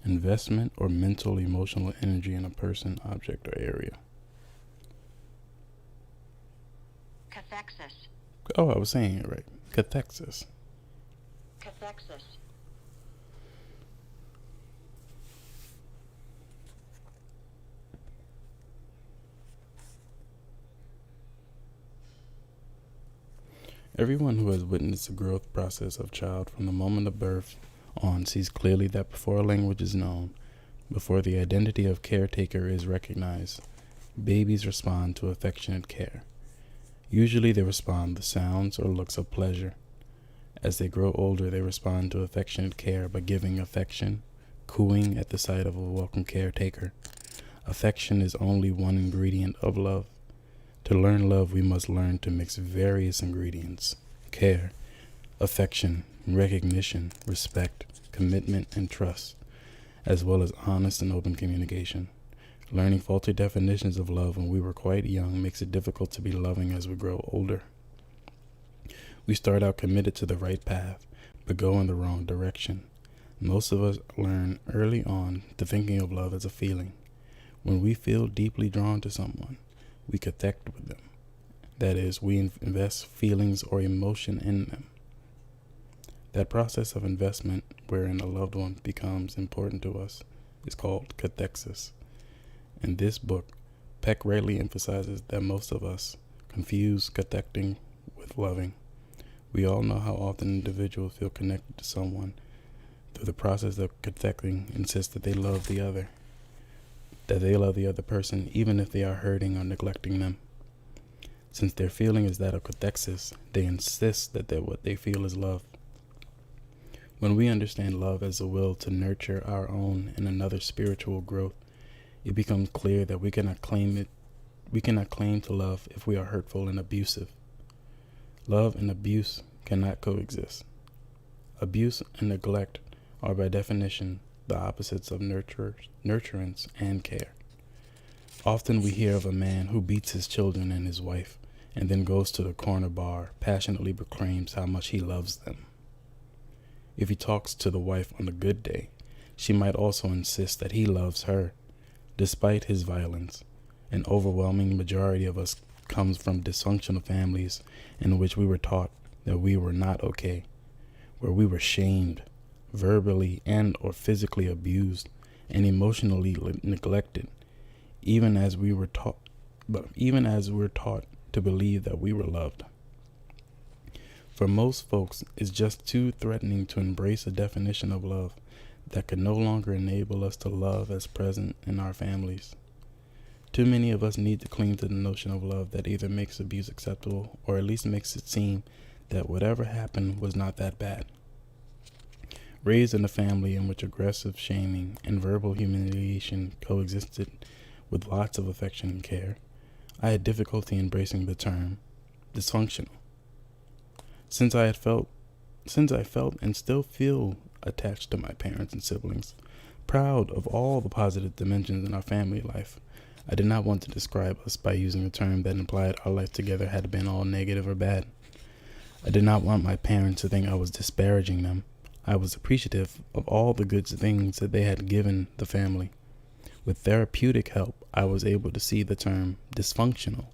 Investment or mental, emotional energy in a person, object, or area. Cathexis. Oh, I was saying it right. Cathexis. Cathexis. Everyone who has witnessed the growth process of a child from the moment of birth on sees clearly that before a language is known, before the identity of caretaker is recognized, babies respond to affectionate care. Usually they respond with sounds or looks of pleasure. As they grow older, they respond to affectionate care by giving affection, cooing at the sight of a welcome caretaker, Affection is only one ingredient of love. To learn love, we must learn to mix various ingredients: care, affection, recognition, respect, commitment, and trust, as well as honest and open communication. Learning faulty definitions of love when we were quite young makes it difficult to be loving as we grow older. We start out committed to the right path, but go in the wrong direction. Most of us learn early on to thinking of love as a feeling. When we feel deeply drawn to someone, we connect with them. That is, we invest feelings or emotion in them. That process of investment wherein a loved one becomes important to us is called cathexis. In this book, Peck rightly emphasizes that most of us confuse connecting with loving. We all know how often individuals feel connected to someone through the process of connecting, insist that they love the other person, even if they are hurting or neglecting them. Since their feeling is that of cathexis, they insist that what they feel is love. When we understand love as a will to nurture our own and another's spiritual growth, it becomes clear that we cannot claim to love if we are hurtful and abusive. Love and abuse cannot coexist. Abuse and neglect are by definition the opposites of nurturance and care. Often we hear of a man who beats his children and his wife, and then goes to the corner bar, passionately proclaims how much he loves them. If he talks to the wife on a good day, she might also insist that he loves her. Despite his violence, an overwhelming majority of us comes from dysfunctional families in which we were taught that we were not okay, where we were shamed, verbally and or physically abused, and emotionally neglected, even as we're taught to believe that we were loved. For most folks, it's just too threatening to embrace a definition of love that could no longer enable us to love as present in our families. Too many of us need to cling to the notion of love that either makes abuse acceptable or at least makes it seem that whatever happened was not that bad. Raised in a family in which aggressive shaming and verbal humiliation coexisted with lots of affection and care, I had difficulty embracing the term dysfunctional. Since I felt and still feel attached to my parents and siblings, proud of all the positive dimensions in our family life, I did not want to describe us by using a term that implied our life together had been all negative or bad. I did not want my parents to think I was disparaging them. I was appreciative of all the good things that they had given the family. With therapeutic help, I was able to see the term dysfunctional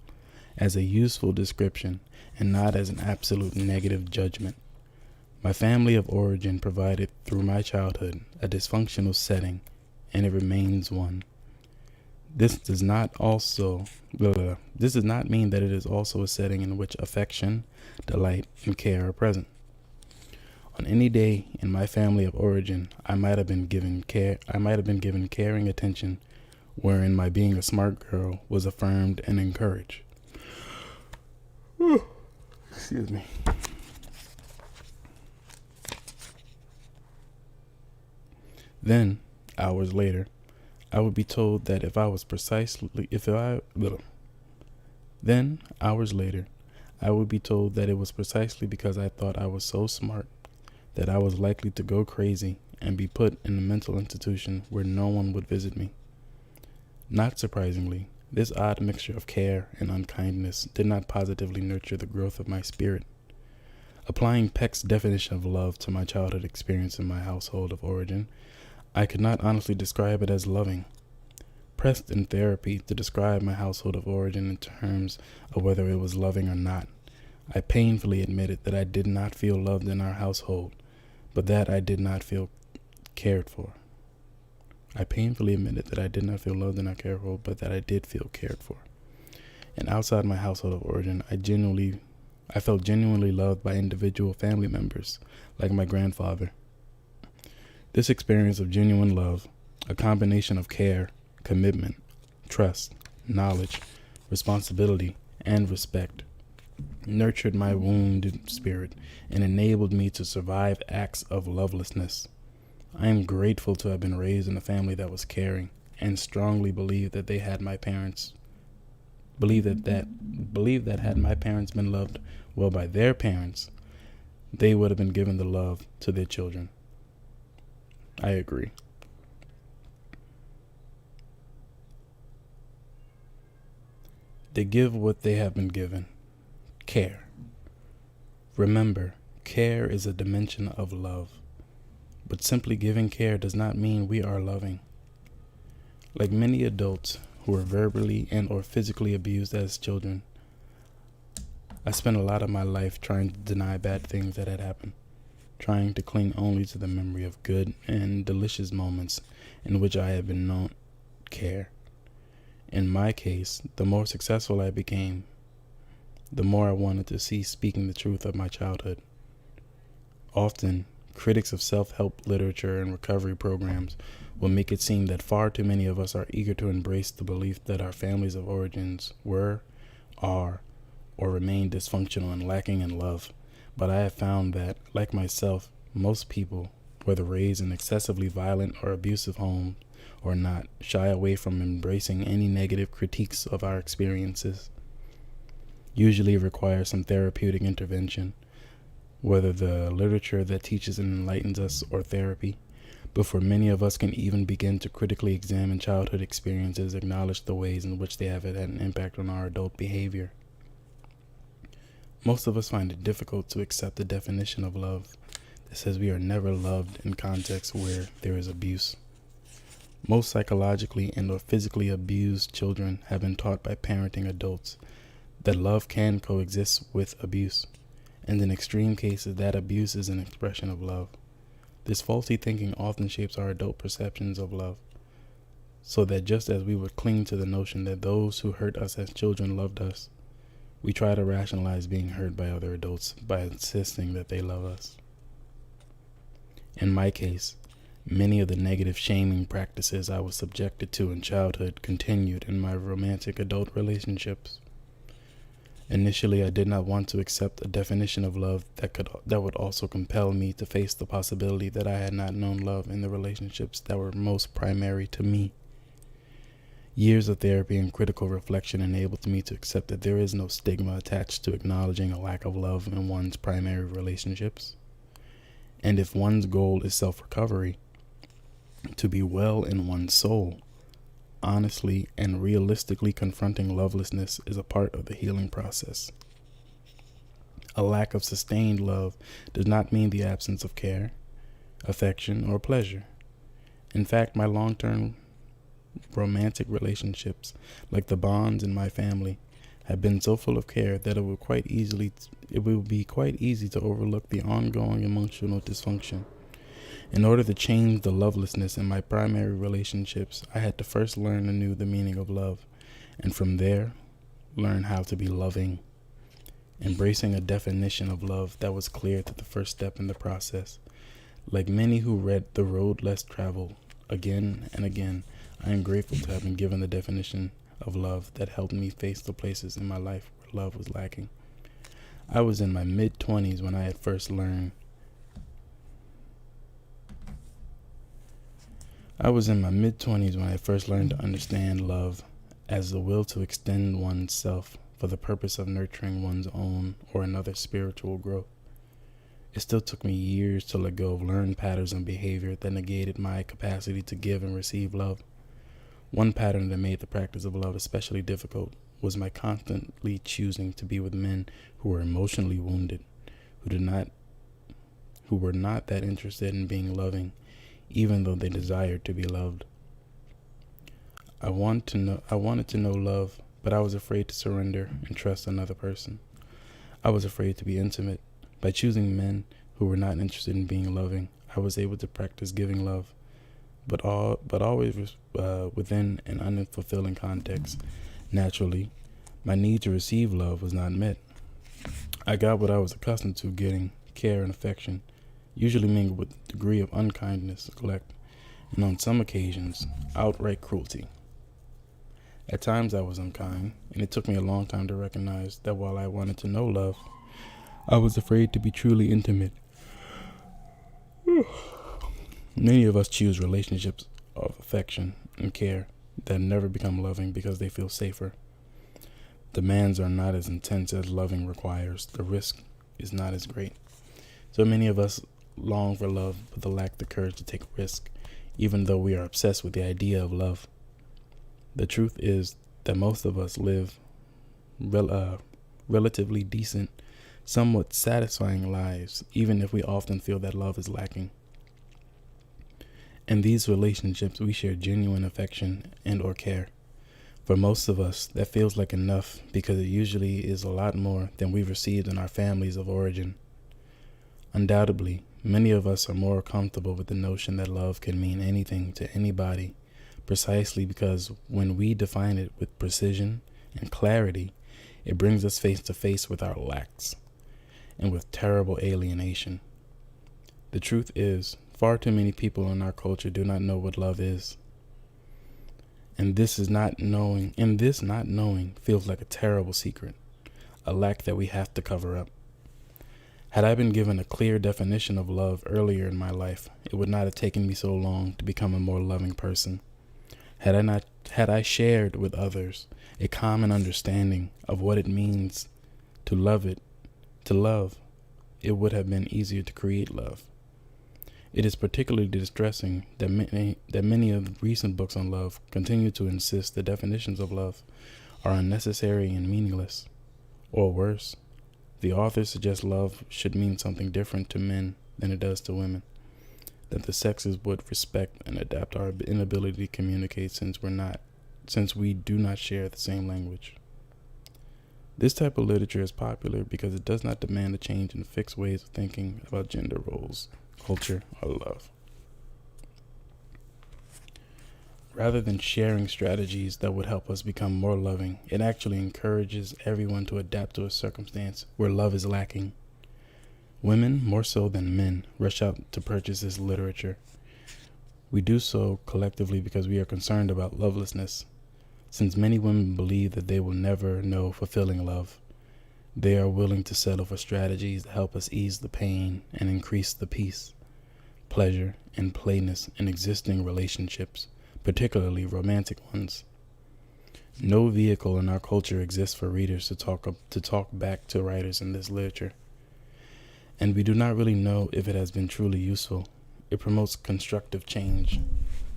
as a useful description and not as an absolute negative judgment. My family of origin provided through my childhood a dysfunctional setting, and it remains one. This does not mean that it is also a setting in which affection, delight, and care are present. On any day in my family of origin, I might have been given caring attention, wherein my being a smart girl was affirmed and encouraged. Excuse me. Then, hours later, I would be told that it was precisely because I thought I was so smart that I was likely to go crazy and be put in a mental institution where no one would visit me. Not surprisingly, this odd mixture of care and unkindness did not positively nurture the growth of my spirit. Applying Peck's definition of love to my childhood experience in my household of origin, I could not honestly describe it as loving. Pressed in therapy to describe my household of origin in terms of whether it was loving or not, I painfully admitted that I did not feel loved in our household, but that I did not feel cared for. And outside my household of origin, I felt genuinely loved by individual family members, like my grandfather. This experience of genuine love, a combination of care, commitment, trust, knowledge, responsibility, and respect, nurtured my wounded spirit and enabled me to survive acts of lovelessness. I am grateful to have been raised in a family that was caring and strongly believe that had my parents been loved well by their parents, they would have been given the love to their children. I agree. They give what they have been given: care. Remember, care is a dimension of love, but simply giving care does not mean we are loving. Like many adults who were verbally and or physically abused as children, I spent a lot of my life trying to deny bad things that had happened, trying to cling only to the memory of good and delicious moments in which I had been known care. In my case, the more successful I became, the more I wanted to cease speaking the truth of my childhood. Often, critics of self-help literature and recovery programs will make it seem that far too many of us are eager to embrace the belief that our families of origins were, are, or remain dysfunctional and lacking in love. But I have found that, like myself, most people, whether raised in excessively violent or abusive homes or not, shy away from embracing any negative critiques of our experiences. Usually require some therapeutic intervention, whether the literature that teaches and enlightens us or therapy, before many of us can even begin to critically examine childhood experiences, acknowledge the ways in which they have had an impact on our adult behavior. Most of us find it difficult to accept the definition of love that says we are never loved in contexts where there is abuse. Most psychologically and or physically abused children have been taught by parenting adults that love can coexist with abuse, and in extreme cases that abuse is an expression of love. This faulty thinking often shapes our adult perceptions of love, so that just as we would cling to the notion that those who hurt us as children loved us, we try to rationalize being hurt by other adults by insisting that they love us. In my case, many of the negative shaming practices I was subjected to in childhood continued in my romantic adult relationships. Initially, I did not want to accept a definition of love that would also compel me to face the possibility that I had not known love in the relationships that were most primary to me. Years of therapy and critical reflection enabled me to accept that there is no stigma attached to acknowledging a lack of love in one's primary relationships. And if one's goal is self-recovery, to be well in one's soul, honestly and realistically confronting lovelessness is a part of the healing process. A lack of sustained love does not mean the absence of care, affection, or pleasure. In fact, my long-term romantic relationships, like the bonds in my family, have been so full of care that it will be quite easy to overlook the ongoing emotional dysfunction. In order to change the lovelessness in my primary relationships, I had to first learn anew the meaning of love, and from there, learn how to be loving. Embracing a definition of love that was clear to the first step in the process. Like many who read The Road Less Traveled again and again, I am grateful to have been given the definition of love that helped me face the places in my life where love was lacking. I was in my mid-20s when I first learned to understand love as the will to extend oneself for the purpose of nurturing one's own or another's spiritual growth. It still took me years to let go of learned patterns of behavior that negated my capacity to give and receive love. One pattern that made the practice of love especially difficult was my constantly choosing to be with men who were emotionally wounded, who were not that interested in being loving, even though they desired to be loved. I wanted to know love, but I was afraid to surrender and trust another person. I was afraid to be intimate. By choosing men who were not interested in being loving, I was able to practice giving love, but always within an unfulfilling context. Naturally, my need to receive love was not met. I got what I was accustomed to getting: care and affection, usually mingled with a degree of unkindness, neglect, and on some occasions, outright cruelty. At times I was unkind, and it took me a long time to recognize that while I wanted to know love, I was afraid to be truly intimate. Many of us choose relationships of affection and care that never become loving because they feel safer. Demands are not as intense as loving requires. The risk is not as great. So many of us long for love, but lack the courage to take risk, even though we are obsessed with the idea of love. The truth is that most of us live relatively decent, somewhat satisfying lives, even if we often feel that love is lacking. In these relationships, we share genuine affection and or care. For most of us, that feels like enough because it usually is a lot more than we've received in our families of origin. Undoubtedly, many of us are more comfortable with the notion that love can mean anything to anybody, precisely because when we define it with precision and clarity, it brings us face to face with our lacks and with terrible alienation. The truth is, far too many people in our culture do not know what love is. And this not knowing feels like a terrible secret, a lack that we have to cover up. Had I been given a clear definition of love earlier in my life, it would not have taken me so long to become a more loving person. Had I shared with others a common understanding of what it means to love, it would have been easier to create love. It is particularly distressing that many of the recent books on love continue to insist the definitions of love are unnecessary and meaningless. Or worse, the authors suggest love should mean something different to men than it does to women, that the sexes would respect and adapt our inability to communicate since we do not share the same language. This type of literature is popular because it does not demand a change in fixed ways of thinking about gender roles, culture, or love. Rather than sharing strategies that would help us become more loving, it actually encourages everyone to adapt to a circumstance where love is lacking. Women, more so than men, rush out to purchase this literature. We do so collectively because we are concerned about lovelessness. Since many women believe that they will never know fulfilling love, they are willing to settle for strategies that help us ease the pain and increase the peace, pleasure, and plainness in existing relationships, particularly romantic ones. No vehicle in our culture exists for readers to talk back to writers in this literature, and we do not really know if it has been truly useful. It promotes constructive change.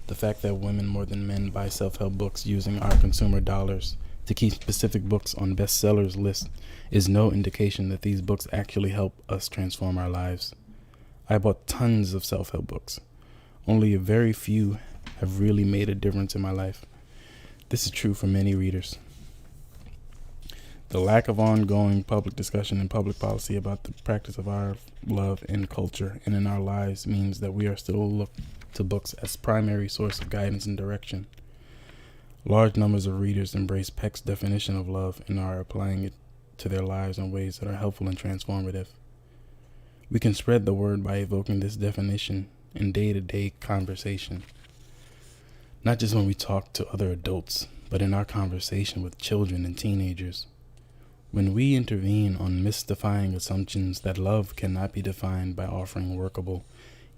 The fact that women more than men buy self-help books using our consumer dollars to keep specific books on bestsellers lists is no indication that these books actually help us transform our lives. I bought tons of self-help books. Only a very few have really made a difference in my life. This is true for many readers. The lack of ongoing public discussion and public policy about the practice of our love in culture and in our lives means that we are still looked to books as primary source of guidance and direction. Large numbers of readers embrace Peck's definition of love and are applying it to their lives in ways that are helpful and transformative. We can spread the word by evoking this definition in day-to-day conversation, not just when we talk to other adults, but in our conversation with children and teenagers. When we intervene on mystifying assumptions that love cannot be defined by offering workable,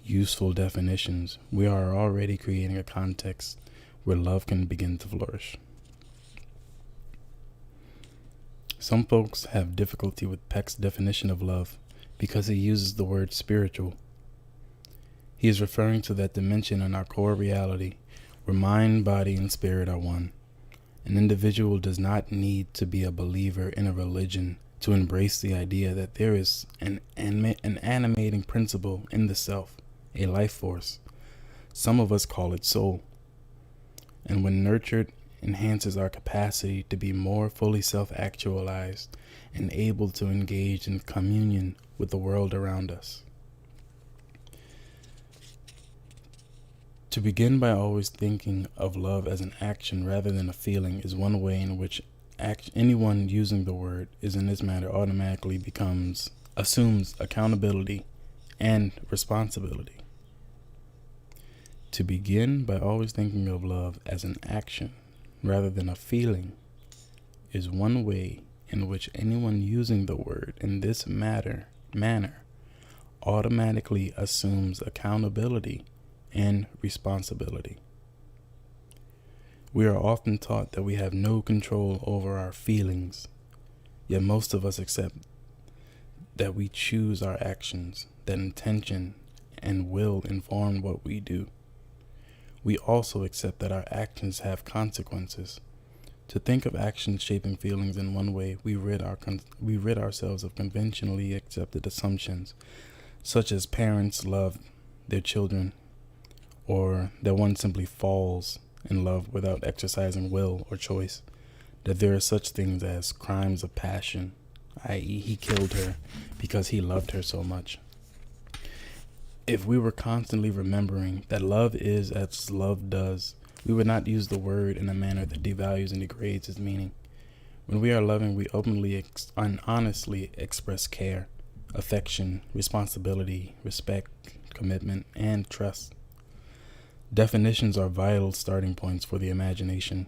useful definitions, we are already creating a context where love can begin to flourish. Some folks have difficulty with Peck's definition of love because he uses the word spiritual. He is referring to that dimension in our core reality where mind, body, and spirit are one. An individual does not need to be a believer in a religion to embrace the idea that there is an animating principle in the self, a life force. Some of us call it soul. And when nurtured, enhances our capacity to be more fully self-actualized and able to engage in communion with the world around us. To begin by always thinking of love as an action rather than a feeling is one way in which anyone using the word is in this matter automatically assumes accountability and responsibility. To begin by always thinking of love as an action rather than a feeling is one way in which anyone using the word in this manner automatically assumes accountability and responsibility. We are often taught that we have no control over our feelings, yet most of us accept that we choose our actions, that intention and will inform what we do. We also accept that our actions have consequences. To think of actions shaping feelings in one way, we rid ourselves of conventionally accepted assumptions, such as parents love their children, or that one simply falls in love without exercising will or choice, that there are such things as crimes of passion, i.e., he killed her because he loved her so much. If we were constantly remembering that love is as love does, we would not use the word in a manner that devalues and degrades its meaning. When we are loving, we openly and honestly express care, affection, responsibility, respect, commitment, and trust. Definitions are vital starting points for the imagination.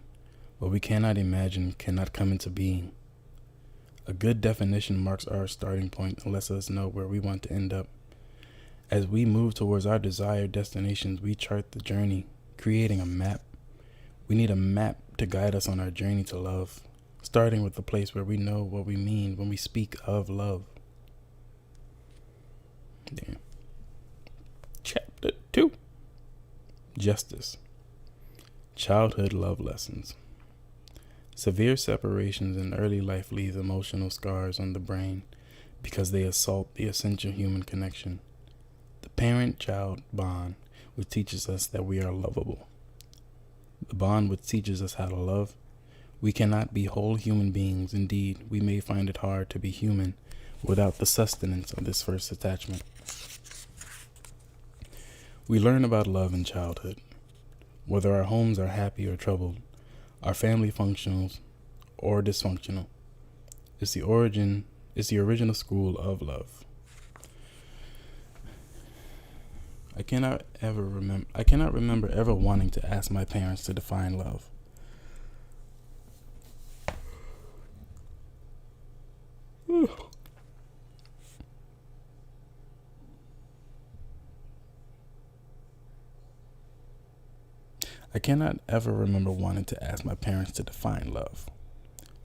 What we cannot imagine cannot come into being. A good definition marks our starting point and lets us know where we want to end up. As we move towards our desired destinations, we chart the journey, creating a map. We need a map to guide us on our journey to love, starting with the place where we know what we mean when we speak of love. Damn. Chapter 2. Justice. Childhood love lessons. Severe separations in early life leave emotional scars on the brain because they assault the essential human connection. The parent-child bond, which teaches us that we are lovable. The bond which teaches us how to love. We cannot be whole human beings. Indeed, we may find it hard to be human without the sustenance of this first attachment. We learn about love in childhood. Whether our homes are happy or troubled, our family functions or dysfunctional, it's the original school of love. I cannot remember ever wanting to ask my parents to define love. I cannot ever remember wanting to ask my parents to define love.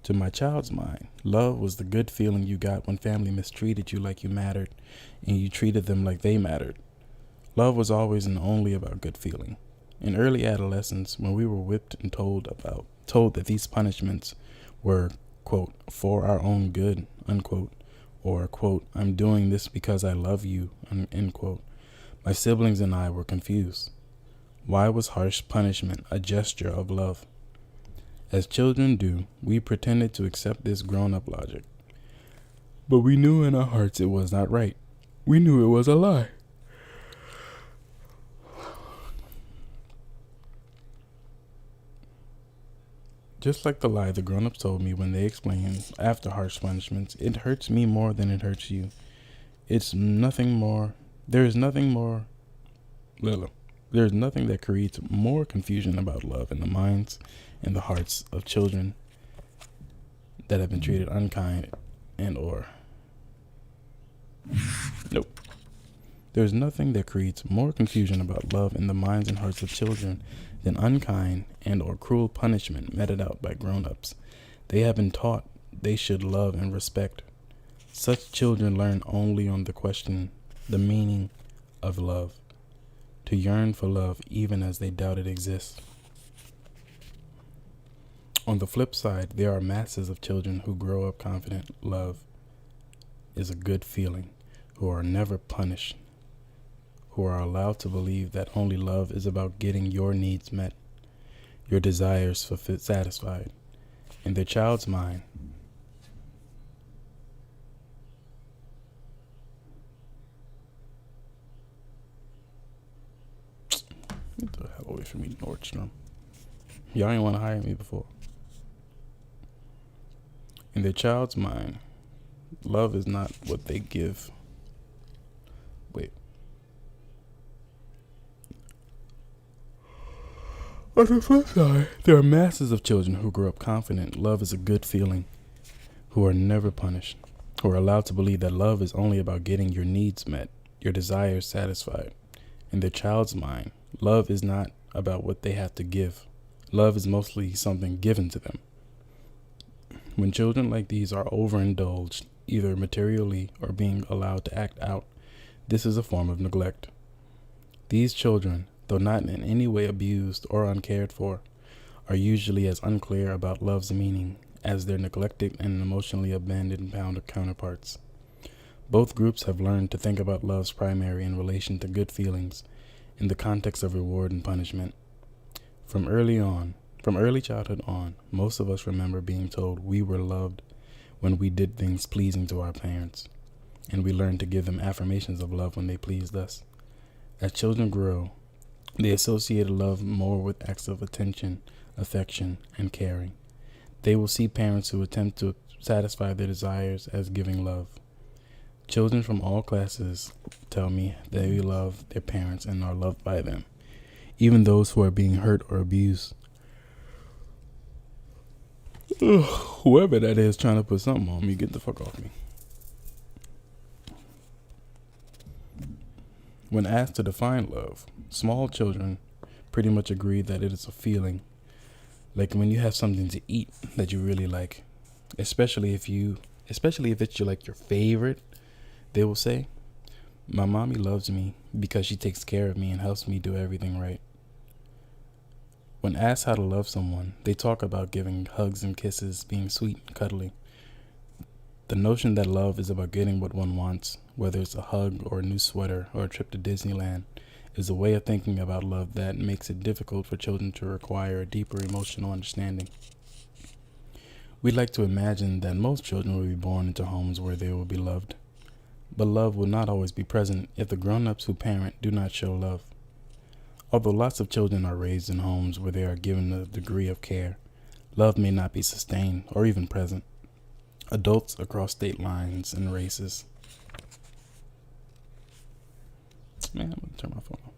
To my child's mind, love was the good feeling you got when family mistreated you like you mattered and you treated them like they mattered. Love was always and only about good feeling. In early adolescence, when we were whipped and told that these punishments were, quote, for our own good, unquote, or, quote, I'm doing this because I love you, end quote, my siblings and I were confused. Why was harsh punishment a gesture of love? As children do, we pretended to accept this grown-up logic. But we knew in our hearts it was not right. We knew it was a lie. Just like the lie the grown-ups told me when they explained after harsh punishments, it hurts me more than it hurts you. There is nothing that creates more confusion about love in the minds and the hearts of children that have been treated unkind There's nothing that creates more confusion about love in the minds and hearts of children than unkind and or cruel punishment meted out by grown-ups. They have been taught they should love and respect. Such children learn only on the question, the meaning of love, to yearn for love even as they doubt it exists. On the flip side, there are masses of children who grow up confident love is a good feeling, who are never punished, who are allowed to believe that only love is about getting your needs met, your desires satisfied. In their child's mind, get the hell away from me, Nordstrom. Y'all ain't want to hire me before. In their child's mind, love is not what they give. On the flip side, there are masses of children who grow up confident love is a good feeling, who are never punished, who are allowed to believe that love is only about getting your needs met, your desires satisfied. In their child's mind, love is not about what they have to give. Love is mostly something given to them. When children like these are overindulged, either materially or being allowed to act out, this is a form of neglect. These children, though not in any way abused or uncared for, are usually as unclear about love's meaning as their neglected and emotionally abandoned counterparts. Both groups have learned to think about love's primary in relation to good feelings in the context of reward and punishment. From early childhood on, most of us remember being told we were loved when we did things pleasing to our parents, and we learned to give them affirmations of love when they pleased us. As children grow, they associate love more with acts of attention, affection, and caring. They will see parents who attempt to satisfy their desires as giving love. Children from all classes tell me they love their parents and are loved by them, even those who are being hurt or abused. Ugh, whoever that is trying to put something on me, get the fuck off me. When asked to define love, small children pretty much agree that it is a feeling, like when you have something to eat that you really like, especially if it's your favorite. They will say, "My mommy loves me because she takes care of me and helps me do everything right." When asked how to love someone, they talk about giving hugs and kisses, being sweet and cuddly. The notion that love is about getting what one wants, whether it's a hug or a new sweater or a trip to Disneyland, is a way of thinking about love that makes it difficult for children to acquire a deeper emotional understanding. We'd like to imagine that most children will be born into homes where they will be loved. But love will not always be present if the grown-ups who parent do not show love. Although lots of children are raised in homes where they are given a degree of care, love may not be sustained or even present. Adults across state lines and races. Man, I'm going to turn my phone off.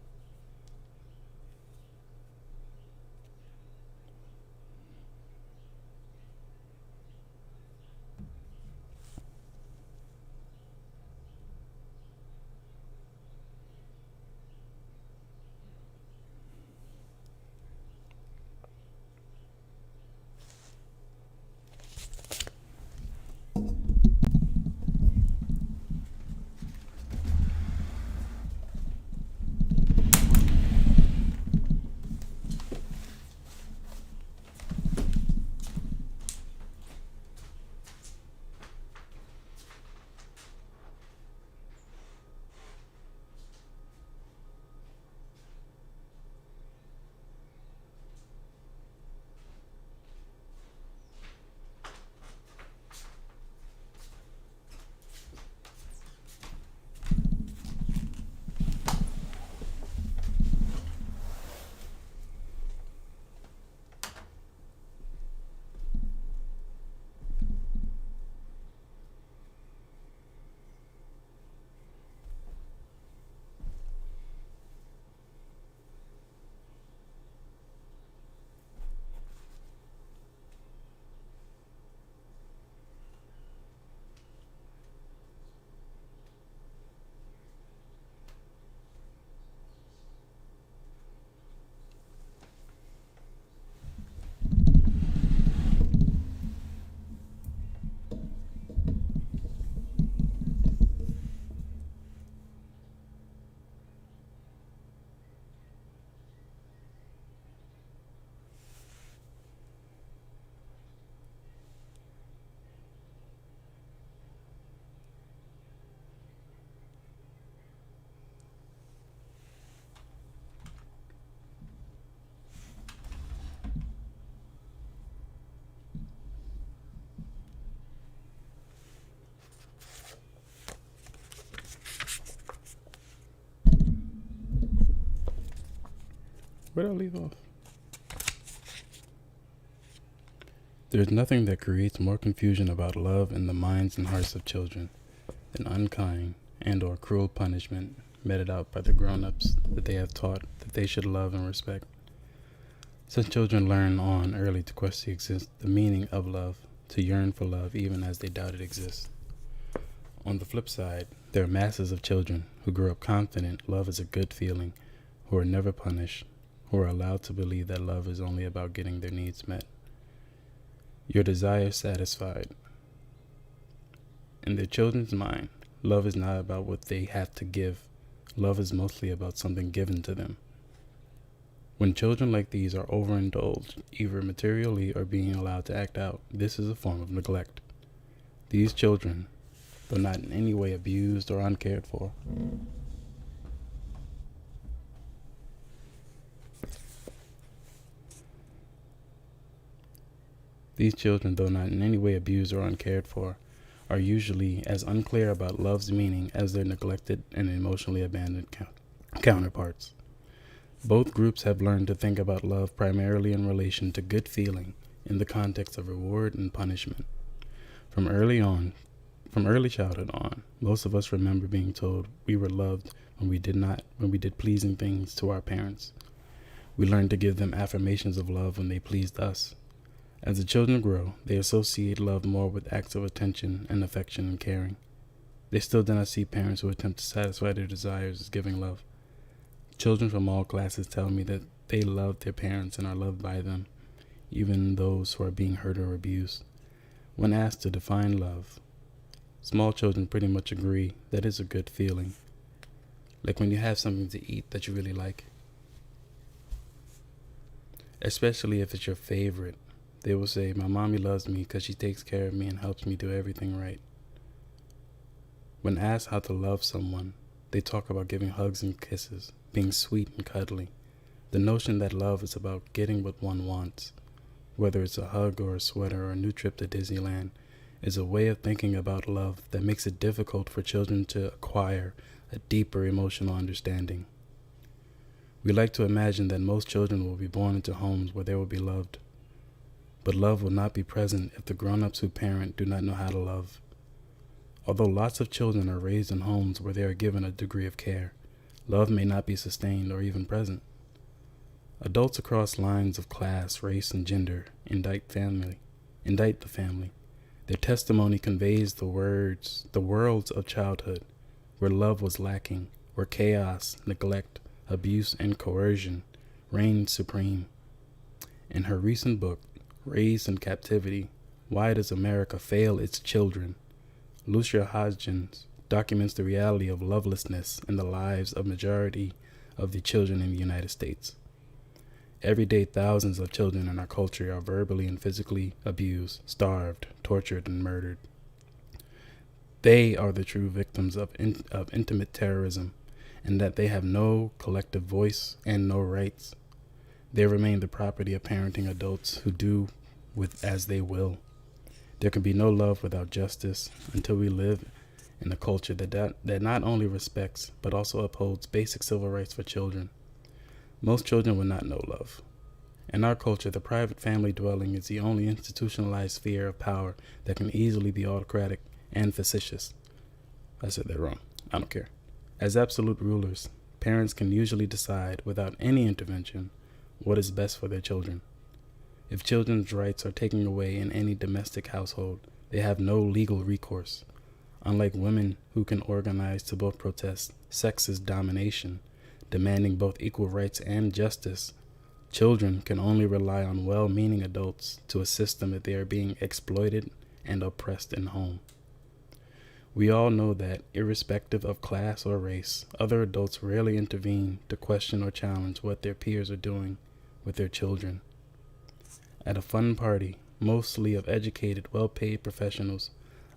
Where'd I leave off? There's nothing that creates more confusion about love in the minds and hearts of children than unkind and or cruel punishment meted out by the grown-ups that they have taught that they should love and respect. Such children learn on early to question the meaning of love, to yearn for love even as they doubt it exists. On the flip side, there are masses of children who grow up confident love is a good feeling, who are never punished, who are allowed to believe that love is only about getting their needs met, your desires satisfied. In their children's mind, love is not about what they have to give. Love is mostly about something given to them. When children like these are overindulged, either materially or being allowed to act out, this is a form of neglect. These children, though not in any way abused or uncared for, are usually as unclear about love's meaning as their neglected and emotionally abandoned counterparts. Both groups have learned to think about love primarily in relation to good feeling in the context of reward and punishment. From early childhood on, most of us remember being told we were loved when we did pleasing things to our parents. We learned to give them affirmations of love when they pleased us. As the children grow, they associate love more with acts of attention and affection and caring. They still do not see parents who attempt to satisfy their desires as giving love. Children from all classes tell me that they love their parents and are loved by them, even those who are being hurt or abused. When asked to define love, small children pretty much agree that it's a good feeling, like when you have something to eat that you really like. Especially if it's your favorite. They will say, "My mommy loves me because she takes care of me and helps me do everything right." When asked how to love someone, they talk about giving hugs and kisses, being sweet and cuddly. The notion that love is about getting what one wants, whether it's a hug or a sweater or a new trip to Disneyland, is a way of thinking about love that makes it difficult for children to acquire a deeper emotional understanding. We like to imagine that most children will be born into homes where they will be loved. But love will not be present if the grown-ups who parent do not know how to love. Although lots of children are raised in homes where they are given a degree of care, love may not be sustained or even present. Adults across lines of class, race, and gender indict the family. Their testimony conveys the worlds of childhood, where love was lacking, where chaos, neglect, abuse, and coercion reigned supreme. In her recent book, Raised in Captivity, Why Does America Fail Its Children?, Lucia Hodgins documents the reality of lovelessness in the lives of majority of the children in the United States. Every day, thousands of children in our culture are verbally and physically abused, starved, tortured, and murdered. They are the true victims of intimate terrorism, and that they have no collective voice and no rights. They remain the property of parenting adults who do with as they will. There can be no love without justice until we live in a culture that not only respects but also upholds basic civil rights for children. Most children will not know love. In our culture, the private family dwelling is the only institutionalized sphere of power that can easily be autocratic and facetious. I said that wrong. I don't care. As absolute rulers, parents can usually decide without any intervention what is best for their children. If children's rights are taken away in any domestic household, they have no legal recourse. Unlike women who can organize to both protest sexist domination, demanding both equal rights and justice, children can only rely on well-meaning adults to assist them if they are being exploited and oppressed in home. We all know that, irrespective of class or race, other adults rarely intervene to question or challenge what their peers are doing with their children. At a fun party, mostly of educated, well-paid professionals,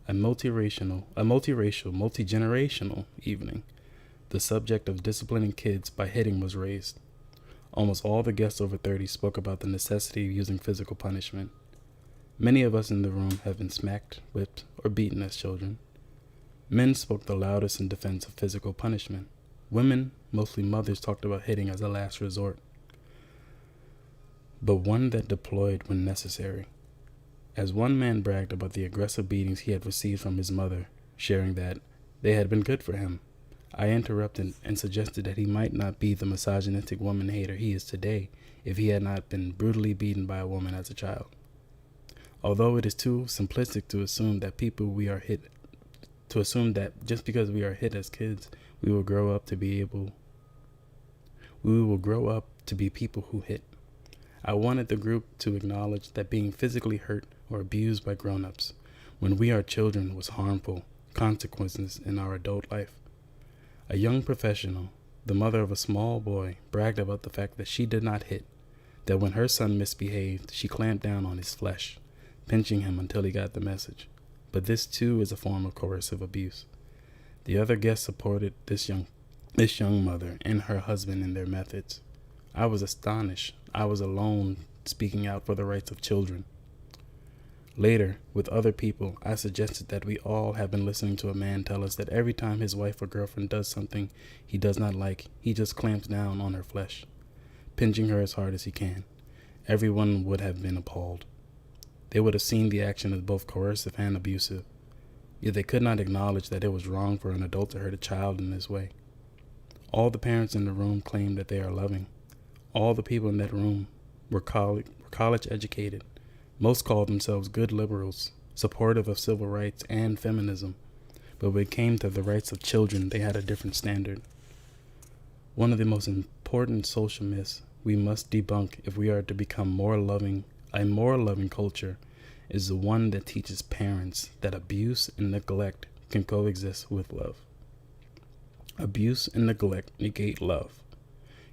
a multiracial, multi-generational evening, the subject of disciplining kids by hitting was raised. Almost all the guests over 30 spoke about the necessity of using physical punishment. Many of us in the room have been smacked, whipped, or beaten as children. Men spoke the loudest in defense of physical punishment. Women, mostly mothers, talked about hitting as a last resort, but one that deployed when necessary. As one man bragged about the aggressive beatings he had received from his mother, sharing that they had been good for him, I interrupted and suggested that he might not be the misogynistic woman-hater he is today if he had not been brutally beaten by a woman as a child. Although it is too simplistic to assume that just because we are hit as kids, we will grow up to be people who hit. I wanted the group to acknowledge that being physically hurt or abused by grown-ups when we are children was harmful consequences in our adult life. A young professional, the mother of a small boy, bragged about the fact that she did not hit, that when her son misbehaved, she clamped down on his flesh, pinching him until he got the message. But this too is a form of coercive abuse. The other guests supported this young mother and her husband in their methods. I was astonished. I was alone speaking out for the rights of children. Later, with other people, I suggested that we all have been listening to a man tell us that every time his wife or girlfriend does something he does not like, he just clamps down on her flesh, pinching her as hard as he can. Everyone would have been appalled. They would have seen the action as both coercive and abusive, yet they could not acknowledge that it was wrong for an adult to hurt a child in this way. All the parents in the room claimed that they are loving. All the people in that room were college educated. Most called themselves good liberals, supportive of civil rights and feminism, but when it came to the rights of children, they had a different standard. One of the most important social myths we must debunk if we are to become a more loving culture is the one that teaches parents that abuse and neglect can coexist with love. Abuse and neglect negate love.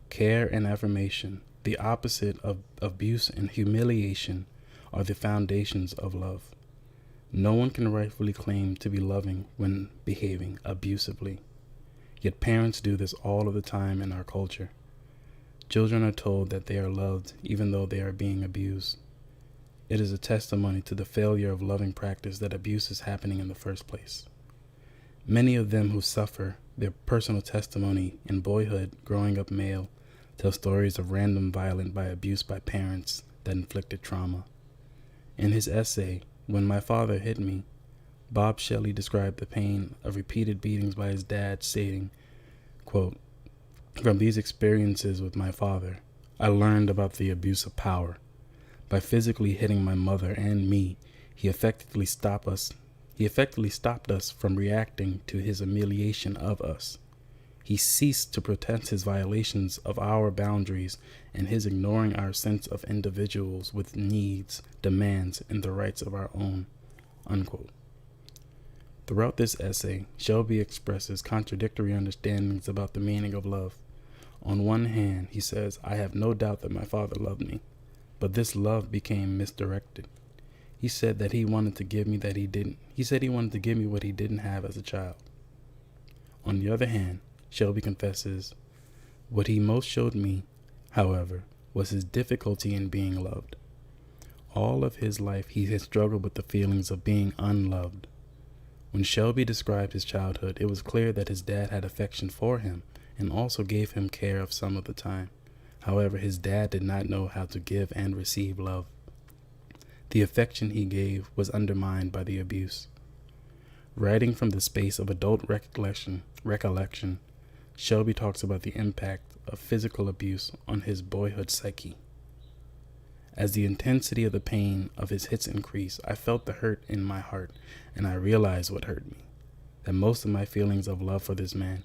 Care and affirmation, the opposite of abuse and humiliation, are the foundations of love. No one can rightfully claim to be loving when behaving abusively. Yet parents do this all of the time in our culture. Children are told that they are loved even though they are being abused. It is a testimony to the failure of loving practice that abuse is happening in the first place. Many of them who suffer their personal testimony in boyhood, growing up male, tell stories of random violence by abuse by parents that inflicted trauma. In his essay, When My Father Hit Me, Bob Shelley described the pain of repeated beatings by his dad, stating, quote, "From these experiences with my father, I learned about the abuse of power. By physically hitting my mother and me, he effectively stopped us from reacting to his humiliation of us. He ceased to protect his violations of our boundaries and his ignoring our sense of individuals with needs, demands, and the rights of our own." Unquote. Throughout this essay, Shelby expresses contradictory understandings about the meaning of love. On one hand, he says, "I have no doubt that my father loved me, but this love became misdirected. He said that he wanted to give me that he didn't. He said he wanted to give me what he didn't have as a child." On the other hand, Shelby confesses, "What he most showed me, however, was his difficulty in being loved. All of his life he has struggled with the feelings of being unloved." When Shelby described his childhood, it was clear that his dad had affection for him and also gave him care of some of the time. However, his dad did not know how to give and receive love. The affection he gave was undermined by the abuse. Writing from the space of adult recollection, Shelby talks about the impact of physical abuse on his boyhood psyche. "As the intensity of the pain of his hits increased, I felt the hurt in my heart, and I realized what hurt me. That most of my feelings of love for this man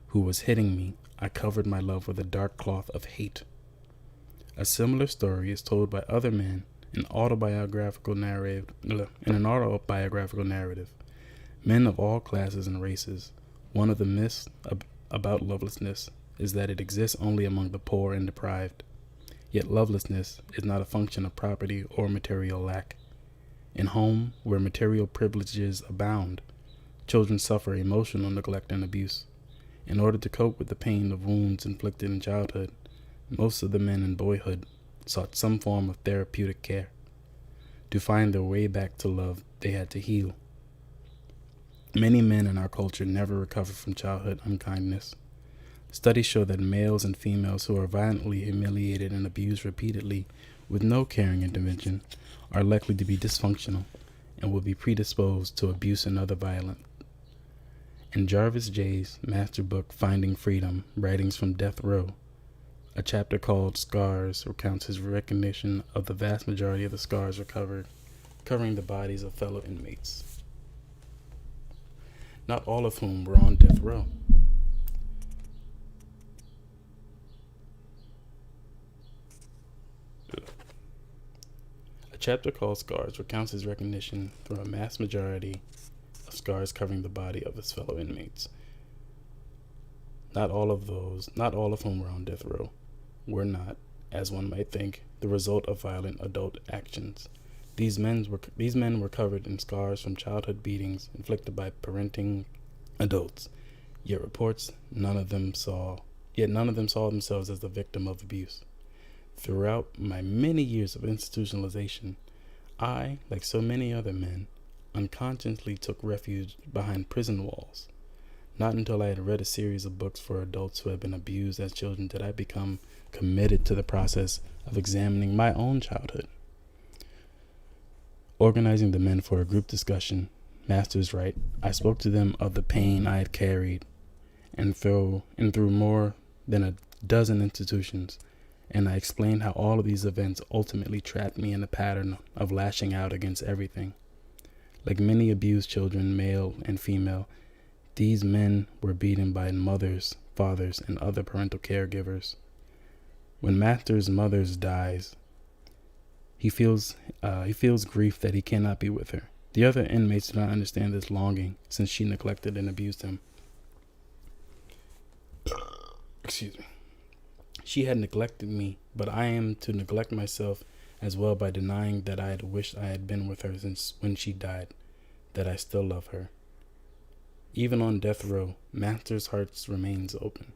who was hitting me, I covered my love with a dark cloth of hate." A similar story is told by other men in an autobiographical narrative. Men of all classes and races. One of the myths about lovelessness is that it exists only among the poor and deprived. Yet lovelessness is not a function of property or material lack. In home where material privileges abound, children suffer emotional neglect and abuse. In order to cope with the pain of wounds inflicted in childhood, most of the men in boyhood sought some form of therapeutic care. To find their way back to love, they had to heal. Many men in our culture never recover from childhood unkindness. Studies show that males and females who are violently humiliated and abused repeatedly with no caring intervention are likely to be dysfunctional and will be predisposed to abuse and other violence. In Jarvis Jay's master book, Finding Freedom, Writings from Death Row, a chapter called Scars recounts his recognition of the vast majority of the scars covering the bodies of fellow inmates, not all of whom were on death row. chapter called Scars recounts his recognition through a mass majority of scars covering the body of his fellow inmates. Not all of whom were on death row, were not, as one might think, the result of violent adult actions. These men were covered in scars from childhood beatings inflicted by parenting adults. Yet none of them saw themselves as the victim of abuse. Throughout my many years of institutionalization, I, like so many other men, unconsciously took refuge behind prison walls. Not until I had read a series of books for adults who had been abused as children did I become committed to the process of examining my own childhood. Organizing the men for a group discussion, Master's right, I spoke to them of the pain I had carried and through more than a dozen institutions, and I explained how all of these events ultimately trapped me in a pattern of lashing out against everything. Like many abused children, male and female, these men were beaten by mothers, fathers, and other parental caregivers. When Master's mother dies, he feels grief that he cannot be with her. The other inmates do not understand this longing, since she neglected and abused him. Excuse me. She had neglected me, but I am to neglect myself as well by denying that I had wished I had been with her since when she died, that I still love her. Even on death row, Master's heart remains open,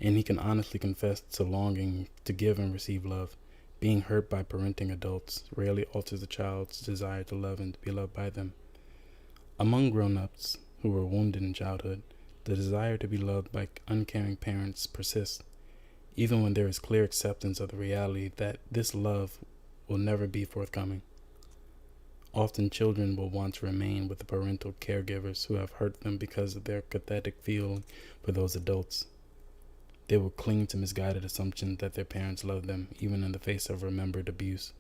and he can honestly confess to longing to give and receive love. Being hurt by parenting adults rarely alters a child's desire to love and to be loved by them. Among grown-ups who were wounded in childhood, the desire to be loved by uncaring parents persists, even when there is clear acceptance of the reality that this love will never be forthcoming. Often children will want to remain with the parental caregivers who have hurt them because of their pathetic feeling for those adults. They will cling to misguided assumptions that their parents love them, even in the face of remembered abuse,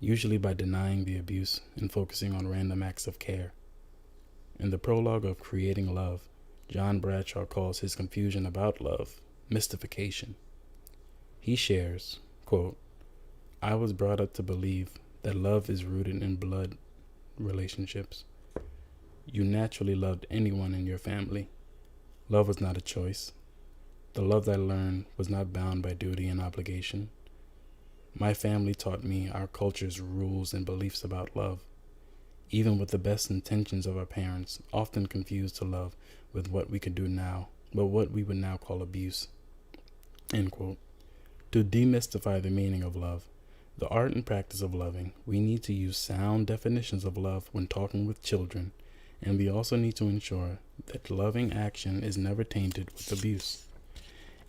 usually by denying the abuse and focusing on random acts of care. In the prologue of Creating Love, John Bradshaw calls his confusion about love mystification. He shares, quote, "I was brought up to believe that love is rooted in blood relationships. You naturally loved anyone in your family. Love was not a choice. The love I learned was not bound by duty and obligation. My family taught me our culture's rules and beliefs about love, even with the best intentions of our parents, often confused to love with what we would now call abuse." End quote. To demystify the meaning of love, the art and practice of loving, we need to use sound definitions of love when talking with children, and we also need to ensure that loving action is never tainted with abuse.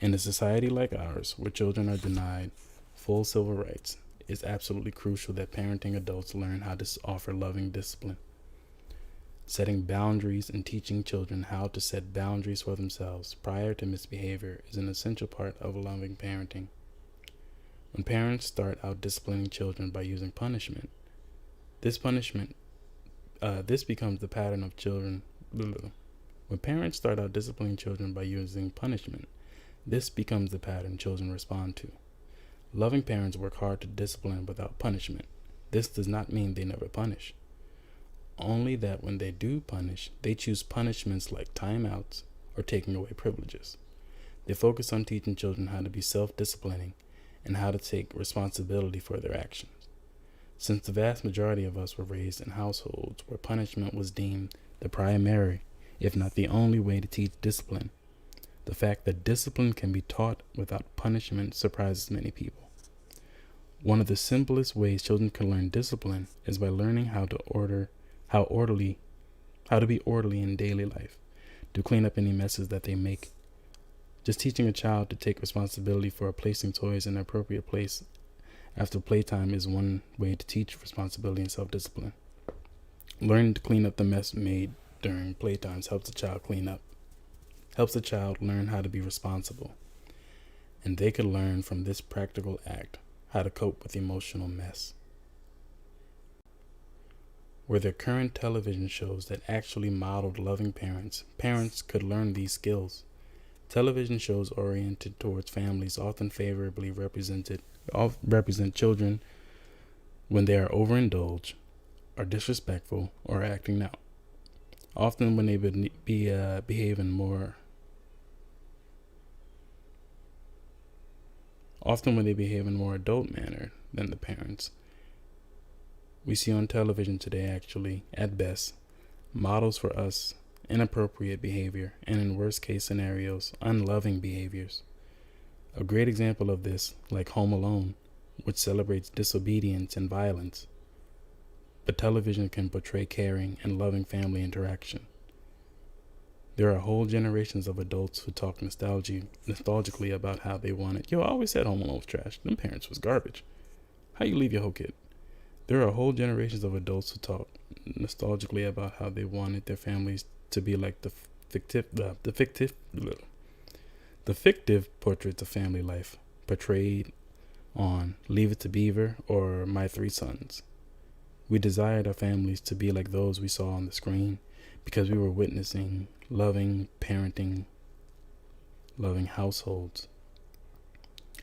In a society like ours, where children are denied full civil rights, it's absolutely crucial that parenting adults learn how to offer loving discipline. Setting boundaries and teaching children how to set boundaries for themselves prior to misbehavior is an essential part of loving parenting. When parents start out disciplining children by using punishment, this becomes the pattern of children. When parents start out disciplining children by using punishment, this becomes the pattern children respond to. Loving parents work hard to discipline without punishment. This does not mean they never punish. Only that when they do punish, they choose punishments like timeouts or taking away privileges. They focus on teaching children how to be self-disciplining and how to take responsibility for their actions. Since the vast majority of us were raised in households where punishment was deemed the primary, if not the only way to teach discipline, the fact that discipline can be taught without punishment surprises many people. One of the simplest ways children can learn discipline is by learning how to be orderly in daily life, to clean up any messes that they make. Just teaching a child to take responsibility for placing toys in an appropriate place after playtime is one way to teach responsibility and self-discipline. Learning to clean up the mess made during playtimes helps the child learn how to be responsible, and they could learn from this practical act how to cope with emotional mess. Were there current television shows that actually modeled loving parents, parents could learn these skills. Television shows oriented towards families often favorably represent children when they are overindulged, are disrespectful, or acting out. Often when they behave in more adult manner than the parents. We see on television today, actually, at best, models for us inappropriate behavior, and in worst case scenarios, unloving behaviors. A great example of this, like Home Alone, which celebrates disobedience and violence, but television can portray caring and loving family interaction. There are whole generations of adults who talk nostalgically about how they wanted. Yo, I always said Home Alone was trash. Them parents was garbage. How you leave your whole kid? There are whole generations of adults who talk nostalgically about how they wanted their families to be like the fictive portraits of family life portrayed on Leave It to Beaver or My Three Sons. We desired our families to be like those we saw on the screen because we were witnessing loving parenting, loving households.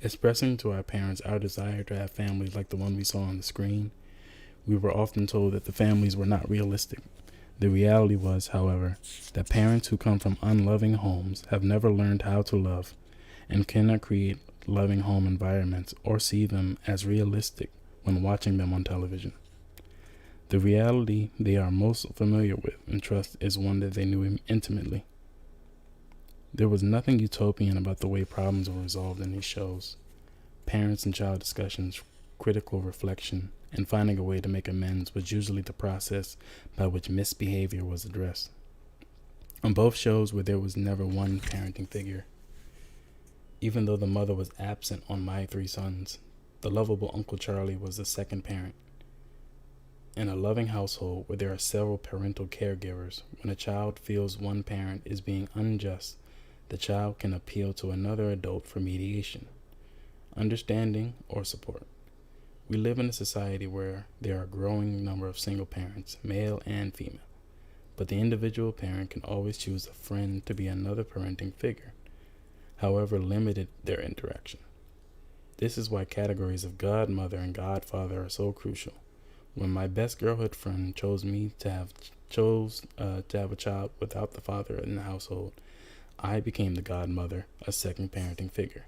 Expressing to our parents our desire to have families like the one we saw on the screen, we were often told that the families were not realistic. The reality was, however, that parents who come from unloving homes have never learned how to love and cannot create loving home environments or see them as realistic when watching them on television. The reality they are most familiar with and trust is one that they knew intimately. There was nothing utopian about the way problems were resolved in these shows. Parents and child discussions, critical reflection, and finding a way to make amends was usually the process by which misbehavior was addressed. On both shows where there was never one parenting figure, even though the mother was absent on My Three Sons, the lovable Uncle Charlie was the second parent. In a loving household where there are several parental caregivers, when a child feels one parent is being unjust, the child can appeal to another adult for mediation, understanding, or support. We live in a society where there are a growing number of single parents, male and female, but the individual parent can always choose a friend to be another parenting figure, however limited their interaction. This is why categories of godmother and godfather are so crucial. When my best girlhood friend chose to have a child without the father in the household, I became the godmother, a second parenting figure.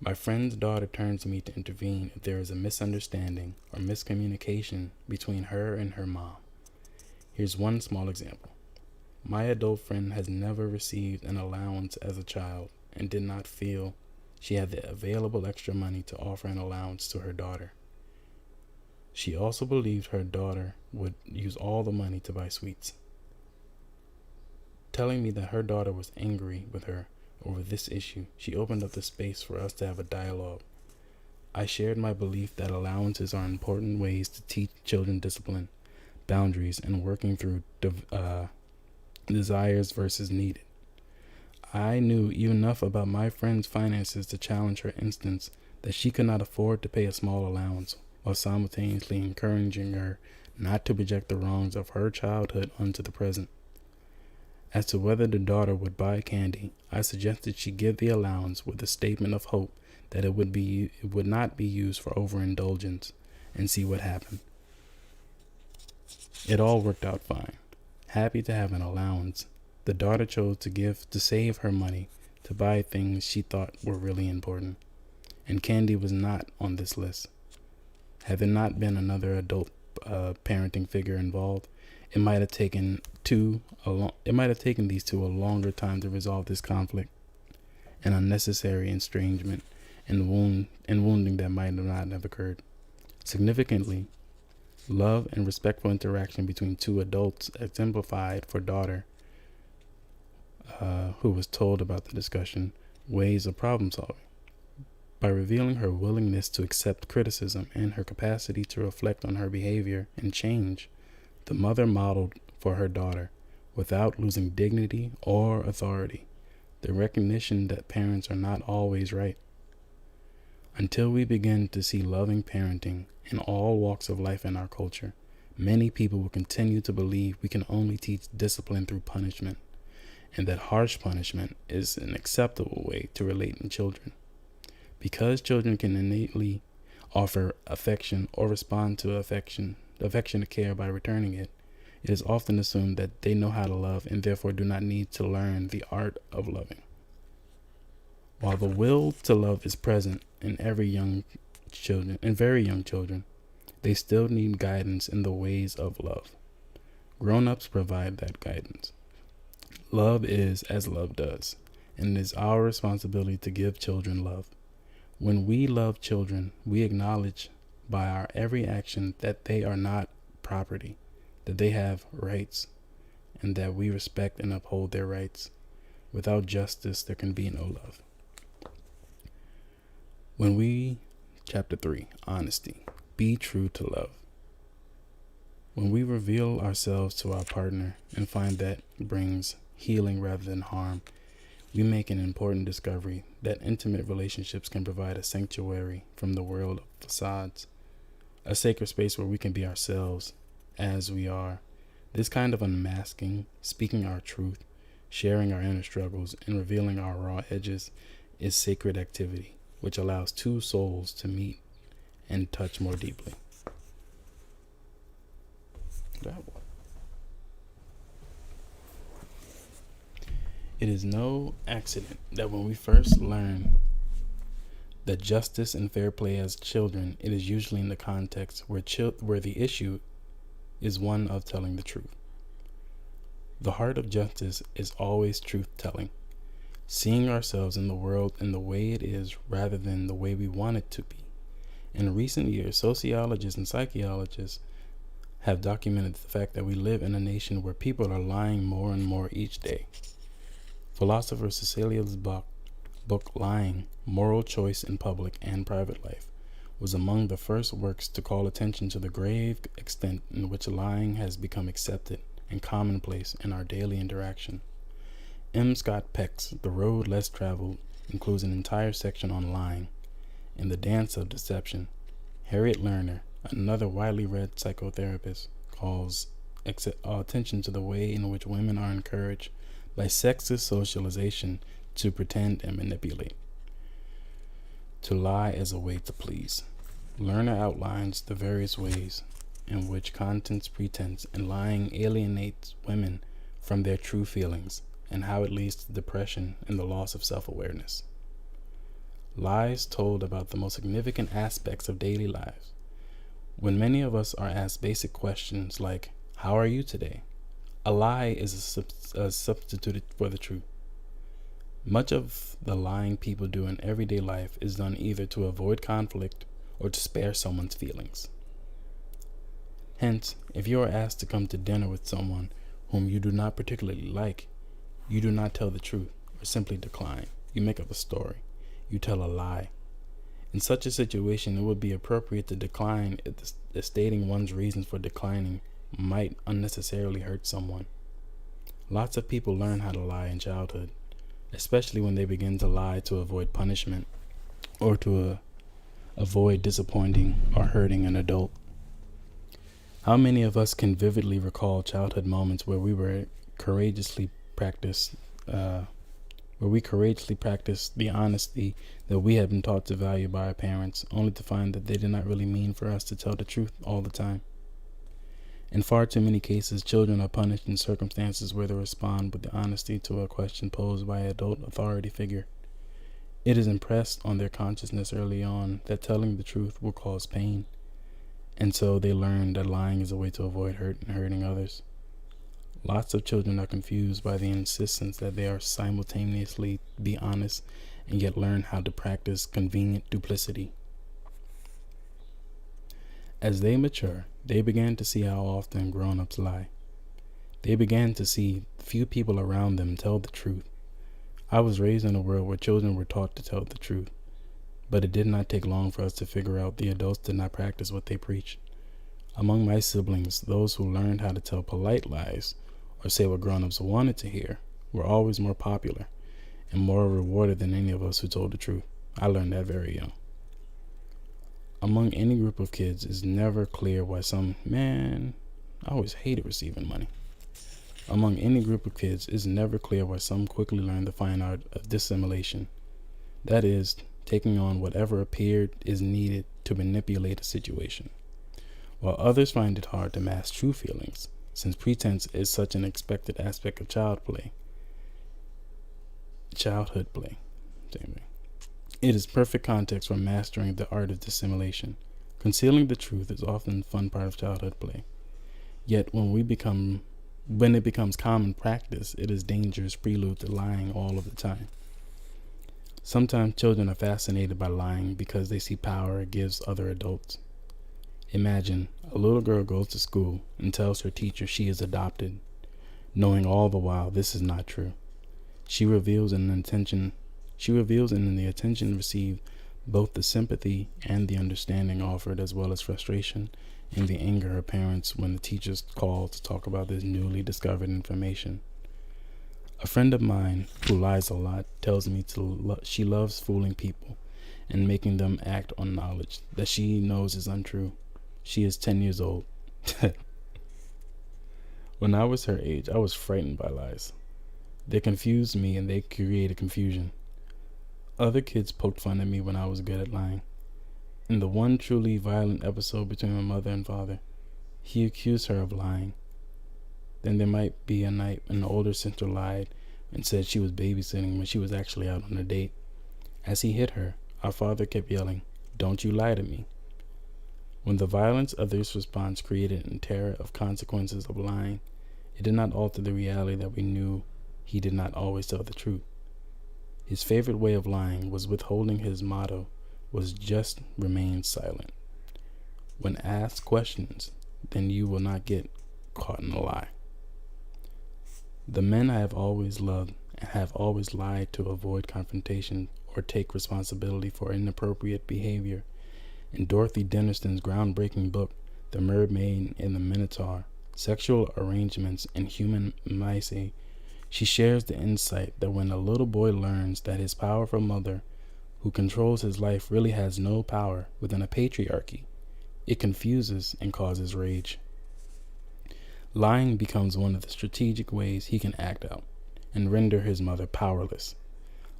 My friend's daughter turned to me to intervene if there is a misunderstanding or miscommunication between her and her mom. Here's one small example. My adult friend has never received an allowance as a child and did not feel she had the available extra money to offer an allowance to her daughter. She also believed her daughter would use all the money to buy sweets. Telling me that her daughter was angry with her over this issue, she opened up the space for us to have a dialogue. I shared my belief that allowances are important ways to teach children discipline, boundaries, and working through desires versus needed. I knew enough about my friend's finances to challenge her instance that she could not afford to pay a small allowance, while simultaneously encouraging her not to project the wrongs of her childhood onto the present. As to whether the daughter would buy candy, I suggested she give the allowance with a statement of hope that it would not be used for overindulgence, and see what happened. It all worked out fine. Happy to have an allowance, the daughter chose to save her money to buy things she thought were really important, and candy was not on this list. Had there not been another adult parenting figure involved, it might have taken these two a longer time to resolve this conflict, an unnecessary estrangement and wounding that might not have occurred. Significantly, love and respectful interaction between two adults exemplified for daughter, who was told about the discussion, ways of problem solving. By revealing her willingness to accept criticism and her capacity to reflect on her behavior and change, the mother modeled for her daughter, without losing dignity or authority, the recognition that parents are not always right. Until we begin to see loving parenting in all walks of life in our culture, many people will continue to believe we can only teach discipline through punishment, and that harsh punishment is an acceptable way to relate in children. Because children can innately offer affection, or respond to affectionate care by returning it, it is often assumed that they know how to love and therefore do not need to learn the art of loving. While the will to love is present in very young children, they still need guidance in the ways of love. Grown-ups provide that guidance. Love is as love does, and it is our responsibility to give children love. When we love children, we acknowledge by our every action that they are not property, that they have rights, and that we respect and uphold their rights. Without justice, there can be no love. Chapter 3, Honesty. Be true to love. When we reveal ourselves to our partner and find that brings healing rather than harm, we make an important discovery that intimate relationships can provide a sanctuary from the world of facades, a sacred space where we can be ourselves as we are. This kind of unmasking, speaking our truth, sharing our inner struggles, and revealing our raw edges is sacred activity, which allows two souls to meet and touch more deeply. It is no accident that when we first learn that justice and fair play as children, it is usually in the context where the issue is one of telling the truth. The heart of justice is always truth-telling, seeing ourselves in the world in the way it is rather than the way we want it to be. In recent years, sociologists and psychologists have documented the fact that we live in a nation where people are lying more and more each day. Philosopher Cecilia's book, Lying, Moral Choice in Public and Private Life, was among the first works to call attention to the grave extent in which lying has become accepted and commonplace in our daily interaction. M. Scott Peck's The Road Less Traveled includes an entire section on lying. In The Dance of Deception, Harriet Lerner, another widely read psychotherapist, calls attention to the way in which women are encouraged by sexist socialization to pretend and manipulate, to lie as a way to please. Lerner outlines the various ways in which contents, pretense, and lying alienates women from their true feelings, and how it leads to depression and the loss of self-awareness. Lies told about the most significant aspects of daily lives. When many of us are asked basic questions like, "How are you today?" a lie is substituted for the truth. Much of the lying people do in everyday life is done either to avoid conflict or to spare someone's feelings. Hence, if you are asked to come to dinner with someone whom you do not particularly like, you do not tell the truth or simply decline. You make up a story. You tell a lie. In such a situation, it would be appropriate to decline if stating one's reasons for declining might unnecessarily hurt someone. Lots of people learn how to lie in childhood, especially when they begin to lie to avoid punishment or to avoid disappointing or hurting an adult. How many of us can vividly recall childhood moments where we courageously practiced the honesty that we had been taught to value by our parents, only to find that they did not really mean for us to tell the truth all the time? In far too many cases, children are punished in circumstances where they respond with the honesty to a question posed by an adult authority figure. It is impressed on their consciousness early on that telling the truth will cause pain, and so they learn that lying is a way to avoid hurt and hurting others. Lots of children are confused by the insistence that they are simultaneously be honest and yet learn how to practice convenient duplicity. As they mature, they began to see how often grown-ups lie. They began to see few people around them tell the truth. I was raised in a world where children were taught to tell the truth, but it did not take long for us to figure out the adults did not practice what they preached. Among my siblings, those who learned how to tell polite lies or say what grown-ups wanted to hear were always more popular and more rewarded than any of us who told the truth. I learned that very young. Among any group of kids, it's never clear why I always hated receiving money. Among any group of kids, it's never clear why some quickly learn the fine art of dissimulation. That is, taking on whatever appeared is needed to manipulate a situation, while others find it hard to mask true feelings, since pretense is such an expected aspect of childhood play. It is perfect context for mastering the art of dissimulation. Concealing the truth is often a fun part of childhood play. Yet when it becomes common practice, it is dangerous prelude to lying all of the time. Sometimes children are fascinated by lying because they see power it gives other adults. Imagine a little girl goes to school and tells her teacher she is adopted, knowing all the while this is not true. She reveals in the attention received both the sympathy and the understanding offered, as well as frustration and the anger her parents when the teachers call to talk about this newly discovered information. A friend of mine who lies a lot tells me she loves fooling people and making them act on knowledge that she knows is untrue. She is 10 years old. When I was her age, I was frightened by lies. They confused me and they created confusion. Other kids poked fun at me when I was good at lying. In the one truly violent episode between my mother and father, he accused her of lying. Then there might be a night when the older sister lied and said she was babysitting when she was actually out on a date. As he hit her, our father kept yelling, "Don't you lie to me." When the violence of this response created a terror of consequences of lying, it did not alter the reality that we knew he did not always tell the truth. His favorite way of lying was withholding. His motto was just remain silent. When asked questions, then you will not get caught in a lie. The men I have always loved and have always lied to avoid confrontation or take responsibility for inappropriate behavior. In Dorothy Denniston's groundbreaking book, The Mermaid and the Minotaur, Sexual Arrangements and Human Mycenae, she shares the insight that when a little boy learns that his powerful mother, who controls his life, really has no power within a patriarchy, it confuses and causes rage. Lying becomes one of the strategic ways he can act out and render his mother powerless.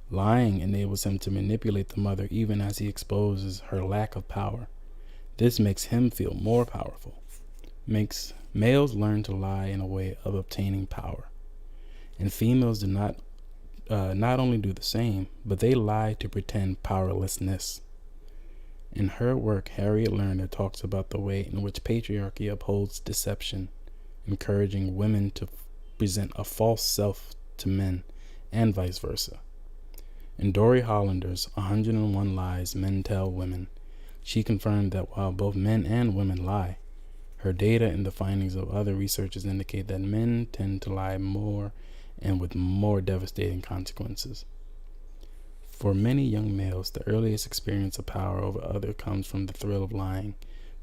Lying enables him to manipulate the mother even as he exposes her lack of power. This makes him feel more powerful. Males learn to lie in a way of obtaining power. And females do not only do the same, but they lie to pretend powerlessness. In her work, Harriet Lerner talks about the way in which patriarchy upholds deception, encouraging women to present a false self to men, and vice versa. In Dory Hollander's 101 Lies Men Tell Women, she confirmed that while both men and women lie, her data and the findings of other researchers indicate that men tend to lie more and with more devastating consequences. For many young males, the earliest experience of power over others comes from the thrill of lying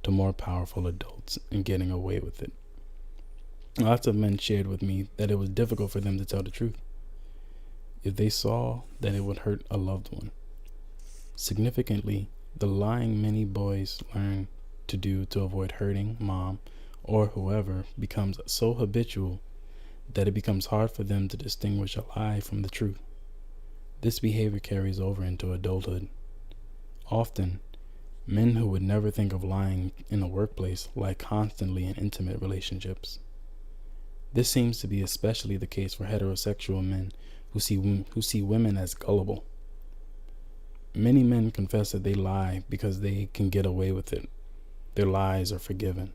to more powerful adults and getting away with it. Lots of men shared with me that it was difficult for them to tell the truth if they saw that it would hurt a loved one. Significantly, the lying many boys learn to do to avoid hurting mom or whoever becomes so habitual that it becomes hard for them to distinguish a lie from the truth. This behavior carries over into adulthood. Often, men who would never think of lying in the workplace lie constantly in intimate relationships. This seems to be especially the case for heterosexual men who see women as gullible. Many men confess that they lie because they can get away with it. Their lies are forgiven.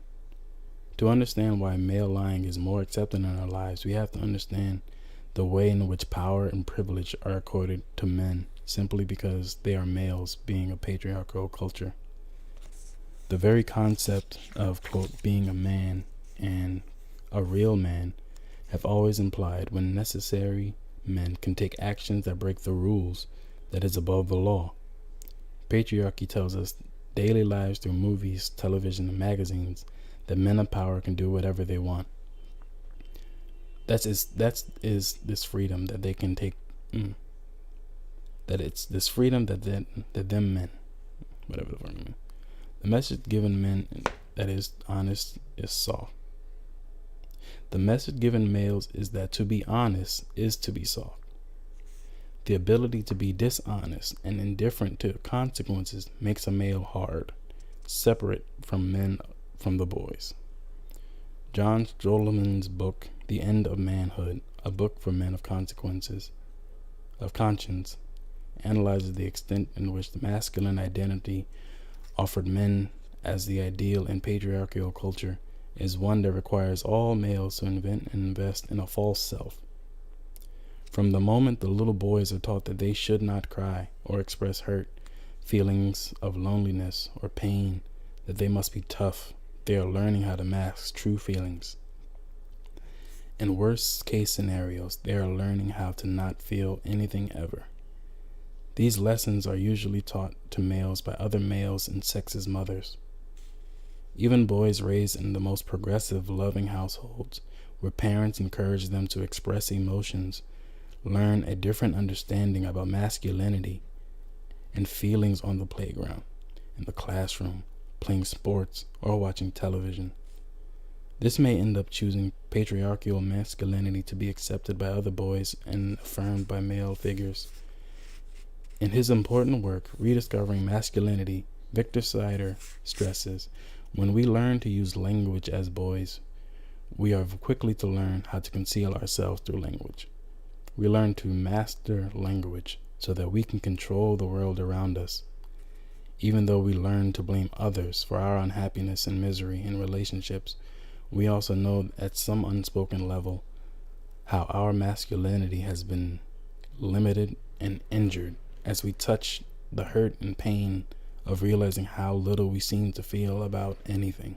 To understand why male lying is more accepted in our lives, we have to understand the way in which power and privilege are accorded to men simply because they are males, being a patriarchal culture. The very concept of, quote, being a man and a real man have always implied when necessary, men can take actions that break the rules that is above the law. Patriarchy tells us daily lives through movies, television, and magazines that men of power can do whatever they want. That is this freedom that they can take. That it's this freedom that them men, whatever the word means. The message given men that is honest is soft. The message given males is that to be honest is to be soft. The ability to be dishonest and indifferent to consequences makes a male hard. separate from the boys. John Strolman's book, The End of Manhood, a book for men of conscience, analyzes the extent in which the masculine identity offered men as the ideal in patriarchal culture is one that requires all males to invent and invest in a false self. From the moment the little boys are taught that they should not cry or express hurt, feelings of loneliness or pain, that they must be tough, they are learning how to mask true feelings. In worst case scenarios, they are learning how to not feel anything ever. These lessons are usually taught to males by other males and sex's mothers. Even boys raised in the most progressive, loving households, where parents encourage them to express emotions, learn a different understanding about masculinity and feelings on the playground, in the classroom, playing sports, or watching television. This may end up choosing patriarchal masculinity to be accepted by other boys and affirmed by male figures. In his important work, Rediscovering Masculinity, Victor Sider stresses, when we learn to use language as boys, we are quickly to learn how to conceal ourselves through language. We learn to master language so that we can control the world around us. Even though we learn to blame others for our unhappiness and misery in relationships, we also know at some unspoken level how our masculinity has been limited and injured as we touch the hurt and pain of realizing how little we seem to feel about anything.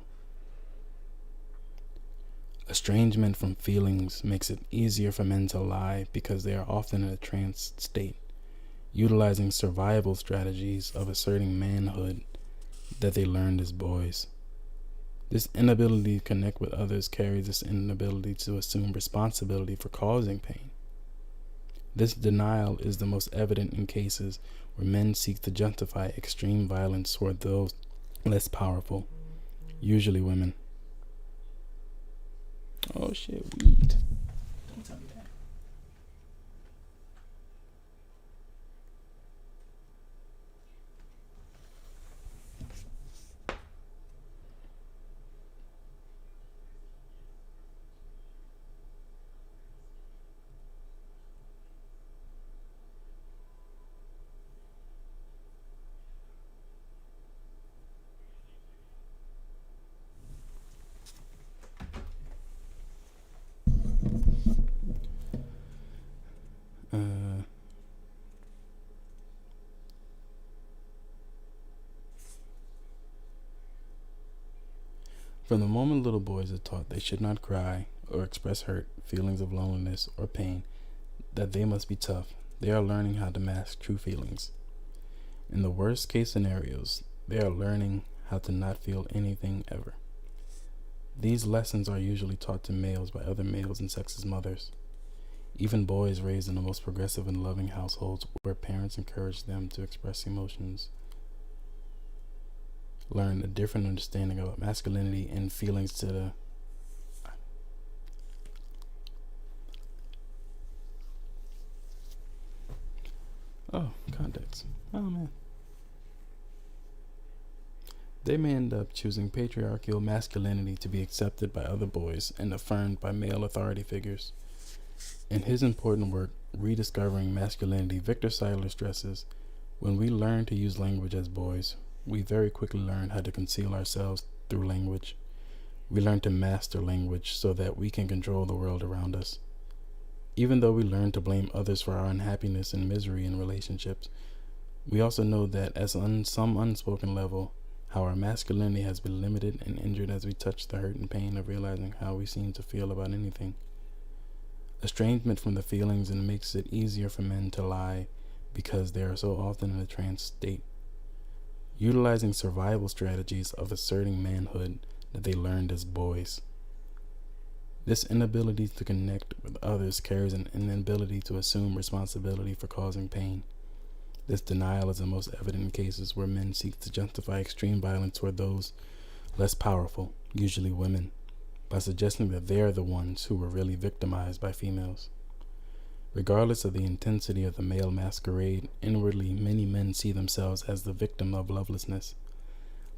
Estrangement from feelings makes it easier for men to lie because they are often in a trance state, utilizing survival strategies of asserting manhood that they learned as boys. This inability to connect with others carries this inability to assume responsibility for causing pain. This denial is the most evident in cases where men seek to justify extreme violence toward those less powerful, usually women. Oh shit, weed. Don't tell me that. From the moment little boys are taught they should not cry or express hurt, feelings of loneliness or pain, that they must be tough, they are learning how to mask true feelings. In the worst case scenarios, they are learning how to not feel anything ever. These lessons are usually taught to males by other males and sex's mothers. Even boys raised in the most progressive and loving households where parents encourage them to express emotions learn a different understanding about masculinity and feelings to the context. Oh man. They may end up choosing patriarchal masculinity to be accepted by other boys and affirmed by male authority figures. In his important work, Rediscovering Masculinity, Victor Sider stresses, when we learn to use language as boys, we very quickly learn how to conceal ourselves through language. We learn to master language so that we can control the world around us. Even though we learn to blame others for our unhappiness and misery in relationships, we also know that as on some unspoken level, how our masculinity has been limited and injured as we touch the hurt and pain of realizing how we seem to feel about anything. Estrangement from the feelings and makes it easier for men to lie because they are so often in a trance state, utilizing survival strategies of asserting manhood that they learned as boys. This inability to connect with others carries an inability to assume responsibility for causing pain. This denial is the most evident in cases where men seek to justify extreme violence toward those less powerful, usually women, by suggesting that they are the ones who were really victimized by females. Regardless of the intensity of the male masquerade, inwardly many men see themselves as the victim of lovelessness.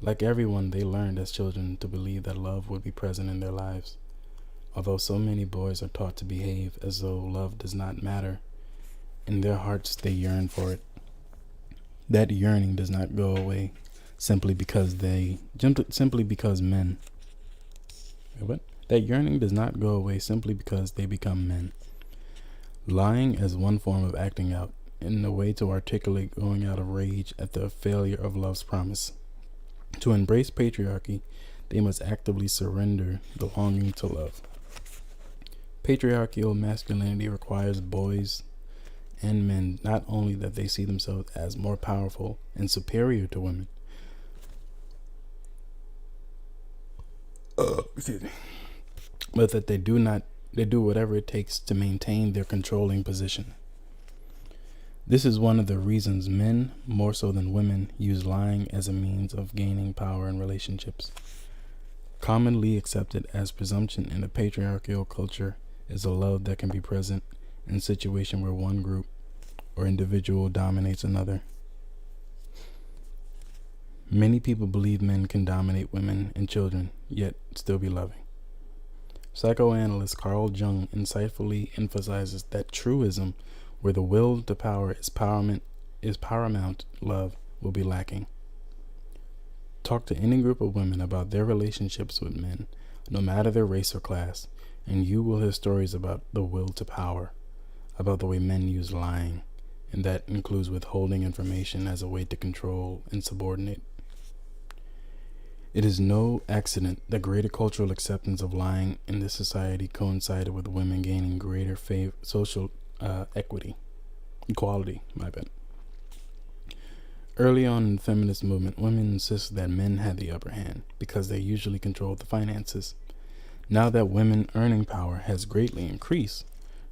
Like everyone, they learned as children to believe that love would be present in their lives. Although so many boys are taught to behave as though love does not matter, in their hearts they yearn for it. That yearning does not go away simply because men. What? That yearning does not go away simply because they become men. Lying as one form of acting out, in a way to articulate going out of rage at the failure of love's promise. To embrace patriarchy, they must actively surrender the longing to love. Patriarchal masculinity requires boys and men not only that they see themselves as more powerful and superior to women, but that they do whatever it takes to maintain their controlling position. This is one of the reasons men, more so than women, use lying as a means of gaining power in relationships. Commonly accepted as presumption in a patriarchal culture is a love that can be present in a situation where one group or individual dominates another. Many people believe men can dominate women and children, yet still be loving. Psychoanalyst Carl Jung insightfully emphasizes that truism, where the will to power is paramount, love will be lacking. Talk to any group of women about their relationships with men, no matter their race or class, and you will hear stories about the will to power, about the way men use lying, and that includes withholding information as a way to control and subordinate. It is no accident that greater cultural acceptance of lying in this society coincided with women gaining greater social equality. Early on in the feminist movement, women insisted that men had the upper hand because they usually controlled the finances. Now that women earning power has greatly increased,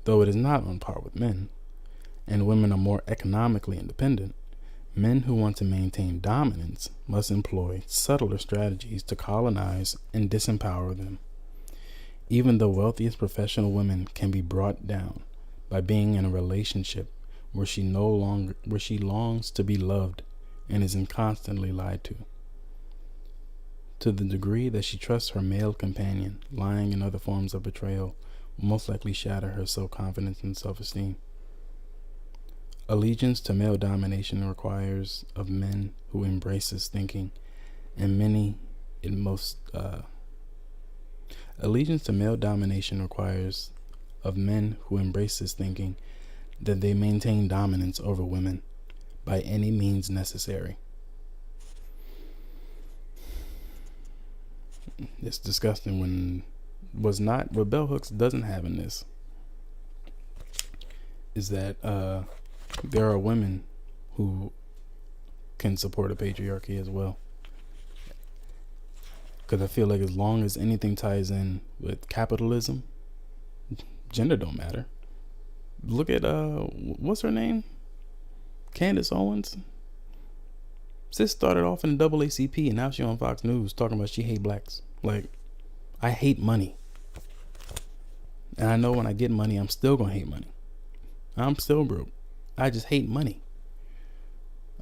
though it is not on par with men, and women are more economically independent, men who want to maintain dominance must employ subtler strategies to colonize and disempower them. Even the wealthiest professional women can be brought down by being in a relationship where she longs to be loved and isn't constantly lied to. To the degree that she trusts her male companion, lying and other forms of betrayal will most likely shatter her self-confidence and self-esteem. Allegiance to male domination requires of men who embrace this thinking, and allegiance to male domination requires of men who embrace this thinking that they maintain dominance over women by any means necessary. It's disgusting what bell hooks doesn't have in this is that there are women who can support a patriarchy as well. Because I feel like as long as anything ties in with capitalism, gender don't matter. Look at what's her name? Candace Owens. Sis started off in the NAACP and now she on Fox News talking about she hate blacks. Like, I hate money. And I know when I get money, I'm still gonna hate money. I'm still broke. I just hate money.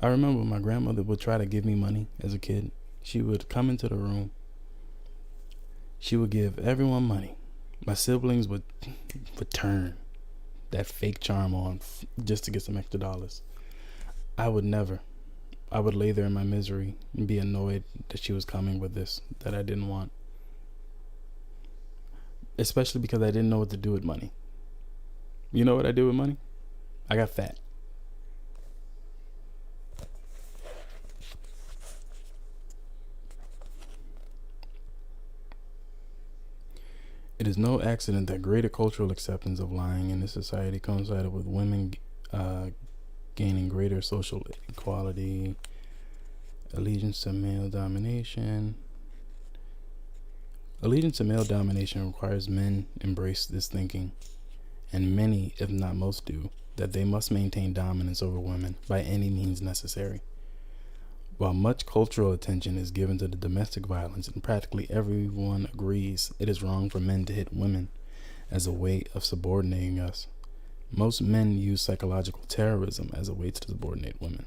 I remember my grandmother would try to give me money as a kid. She would come into the room. She would give everyone money. My siblings would turn that fake charm on just to get some extra dollars. I would never. I would lay there in my misery and be annoyed that she was coming with this that I didn't want. Especially because I didn't know what to do with money. You know what I did with money? I got fat. It is no accident that greater cultural acceptance of lying in this society coincided with women gaining greater social equality, allegiance to male domination. Allegiance to male domination requires men embrace this thinking, and many, if not most, do, that they must maintain dominance over women by any means necessary. While much cultural attention is given to the domestic violence, and practically everyone agrees it is wrong for men to hit women as a way of subordinating us, most men use psychological terrorism as a way to subordinate women.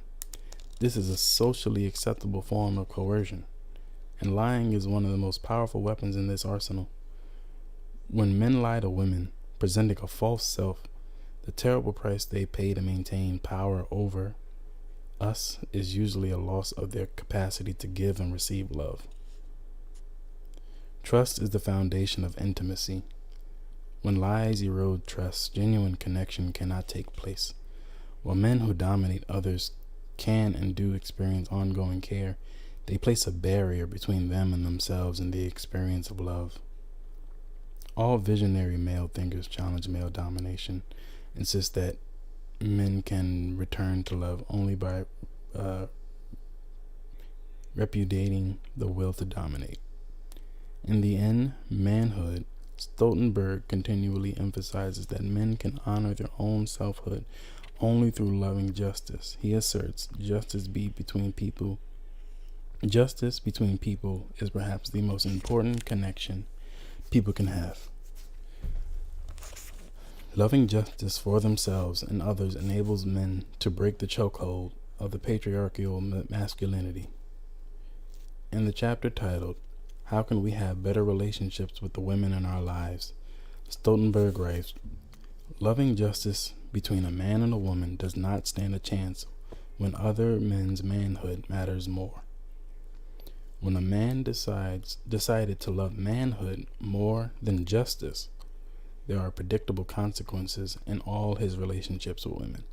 This is a socially acceptable form of coercion, and lying is one of the most powerful weapons in this arsenal. When men lie to women, presenting a false self, the terrible price they pay to maintain power over us is usually a loss of their capacity to give and receive love. Trust is the foundation of intimacy. When lies erode trust, genuine connection cannot take place. While men who dominate others can and do experience ongoing care, they place a barrier between them and themselves and the experience of love. All visionary male thinkers challenge male domination, insist that men can return to love only by repudiating the will to dominate. In the end, manhood, Stoltenberg continually emphasizes that men can honor their own selfhood only through loving justice. He asserts justice between people is perhaps the most important connection people can have. Loving justice for themselves and others enables men to break the chokehold of the patriarchal masculinity. In the chapter titled, "How Can We Have Better Relationships with the Women in Our Lives?" Stoltenberg writes, "Loving justice between a man and a woman does not stand a chance when other men's manhood matters more. When a man decided to love manhood more than justice, there are predictable consequences in all his relationships with women.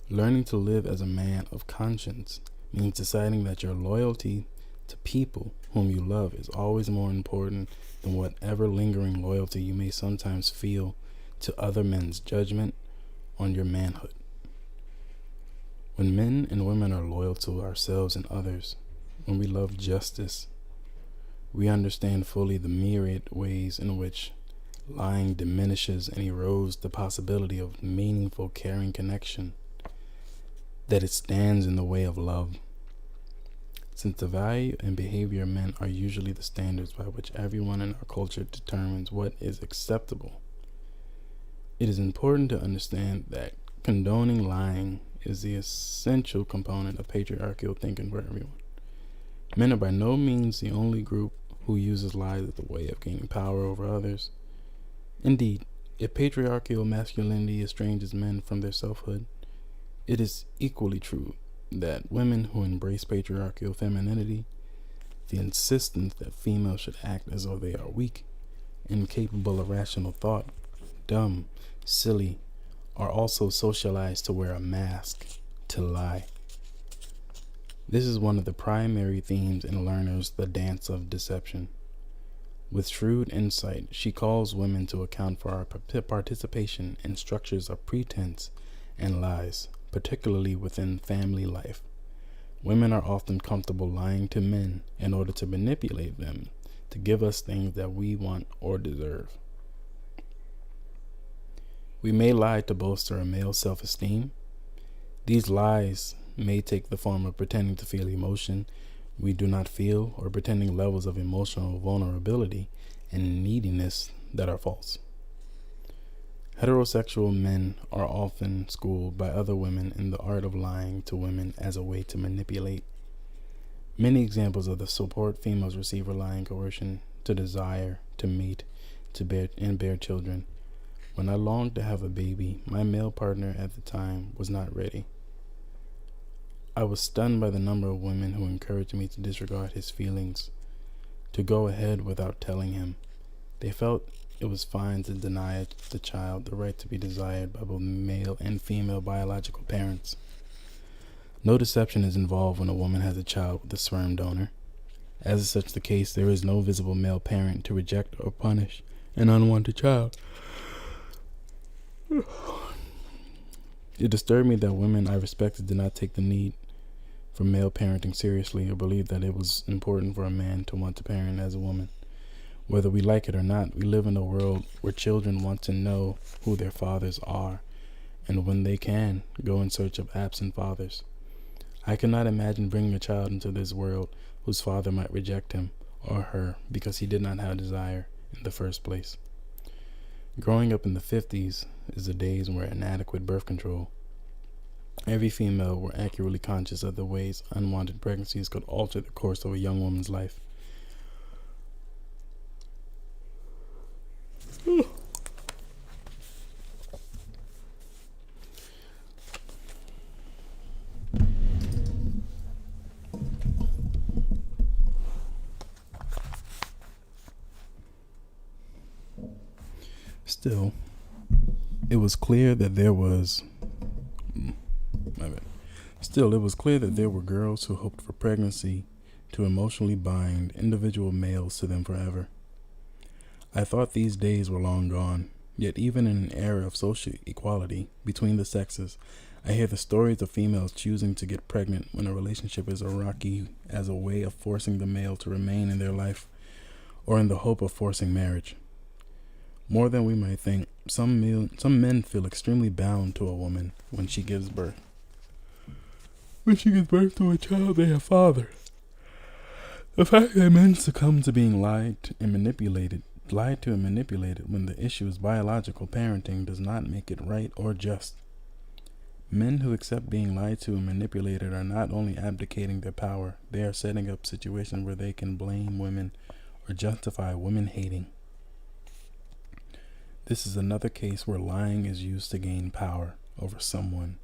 Learning to live as a man of conscience means deciding that your loyalty to people whom you love is always more important than whatever lingering loyalty you may sometimes feel to other men's judgment on your manhood. When men and women are loyal to ourselves and others, when we love justice, we understand fully the myriad ways in which lying diminishes and erodes the possibility of meaningful, caring connection, that it stands in the way of love. Since the value and behavior of men are usually the standards by which everyone in our culture determines what is acceptable, it is important to understand that condoning lying is the essential component of patriarchal thinking for everyone. Men are by no means the only group who uses lies as a way of gaining power over others. Indeed, if patriarchal masculinity estranges men from their selfhood, it is equally true that women who embrace patriarchal femininity, the insistence that females should act as though they are weak, incapable of rational thought, dumb, silly, are also socialized to wear a mask, to lie. This is one of the primary themes in Lerner's The Dance of Deception. With shrewd insight, she calls women to account for our participation in structures of pretense and lies, particularly within family life. Women are often comfortable lying to men in order to manipulate them to give us things that we want or deserve. We may lie to bolster a male self-esteem. These lies may take the form of pretending to feel emotion we do not feel, or pretending levels of emotional vulnerability and neediness that are false. Heterosexual men are often schooled by other women in the art of lying to women as a way to manipulate. Many examples of the support females receive rely on coercion, to desire, to mate, to bear children. When I longed to have a baby, my male partner at the time was not ready. I was stunned by the number of women who encouraged me to disregard his feelings, to go ahead without telling him. They felt it was fine to deny the child the right to be desired by both male and female biological parents. No deception is involved when a woman has a child with a sperm donor. As is such the case, there is no visible male parent to reject or punish an unwanted child. It disturbed me that women I respected did not take the need for male parenting seriously, or believe that it was important for a man to want to parent as a woman. Whether we like it or not, we live in a world where children want to know who their fathers are, and when they can, go in search of absent fathers. I cannot imagine bringing a child into this world whose father might reject him or her because he did not have desire in the first place. Growing up in the 50s is the days where inadequate birth control Every female were accurately conscious of the ways unwanted pregnancies could alter the course of a young woman's life. Still, it was clear that there was girls who hoped for pregnancy to emotionally bind individual males to them forever. I thought these days were long gone, yet even in an era of social equality between the sexes, I hear the stories of females choosing to get pregnant when a relationship is rocky as a way of forcing the male to remain in their life, or in the hope of forcing marriage. More than we might think, some men feel extremely bound to a woman when she gives birth. When she gives birth to a child they have fathered. The fact that men succumb to being lied to and manipulated when the issue is biological parenting does not make it right or just. Men who accept being lied to and manipulated are not only abdicating their power, they are setting up situations where they can blame women or justify women hating. This is another case where lying is used to gain power over someone,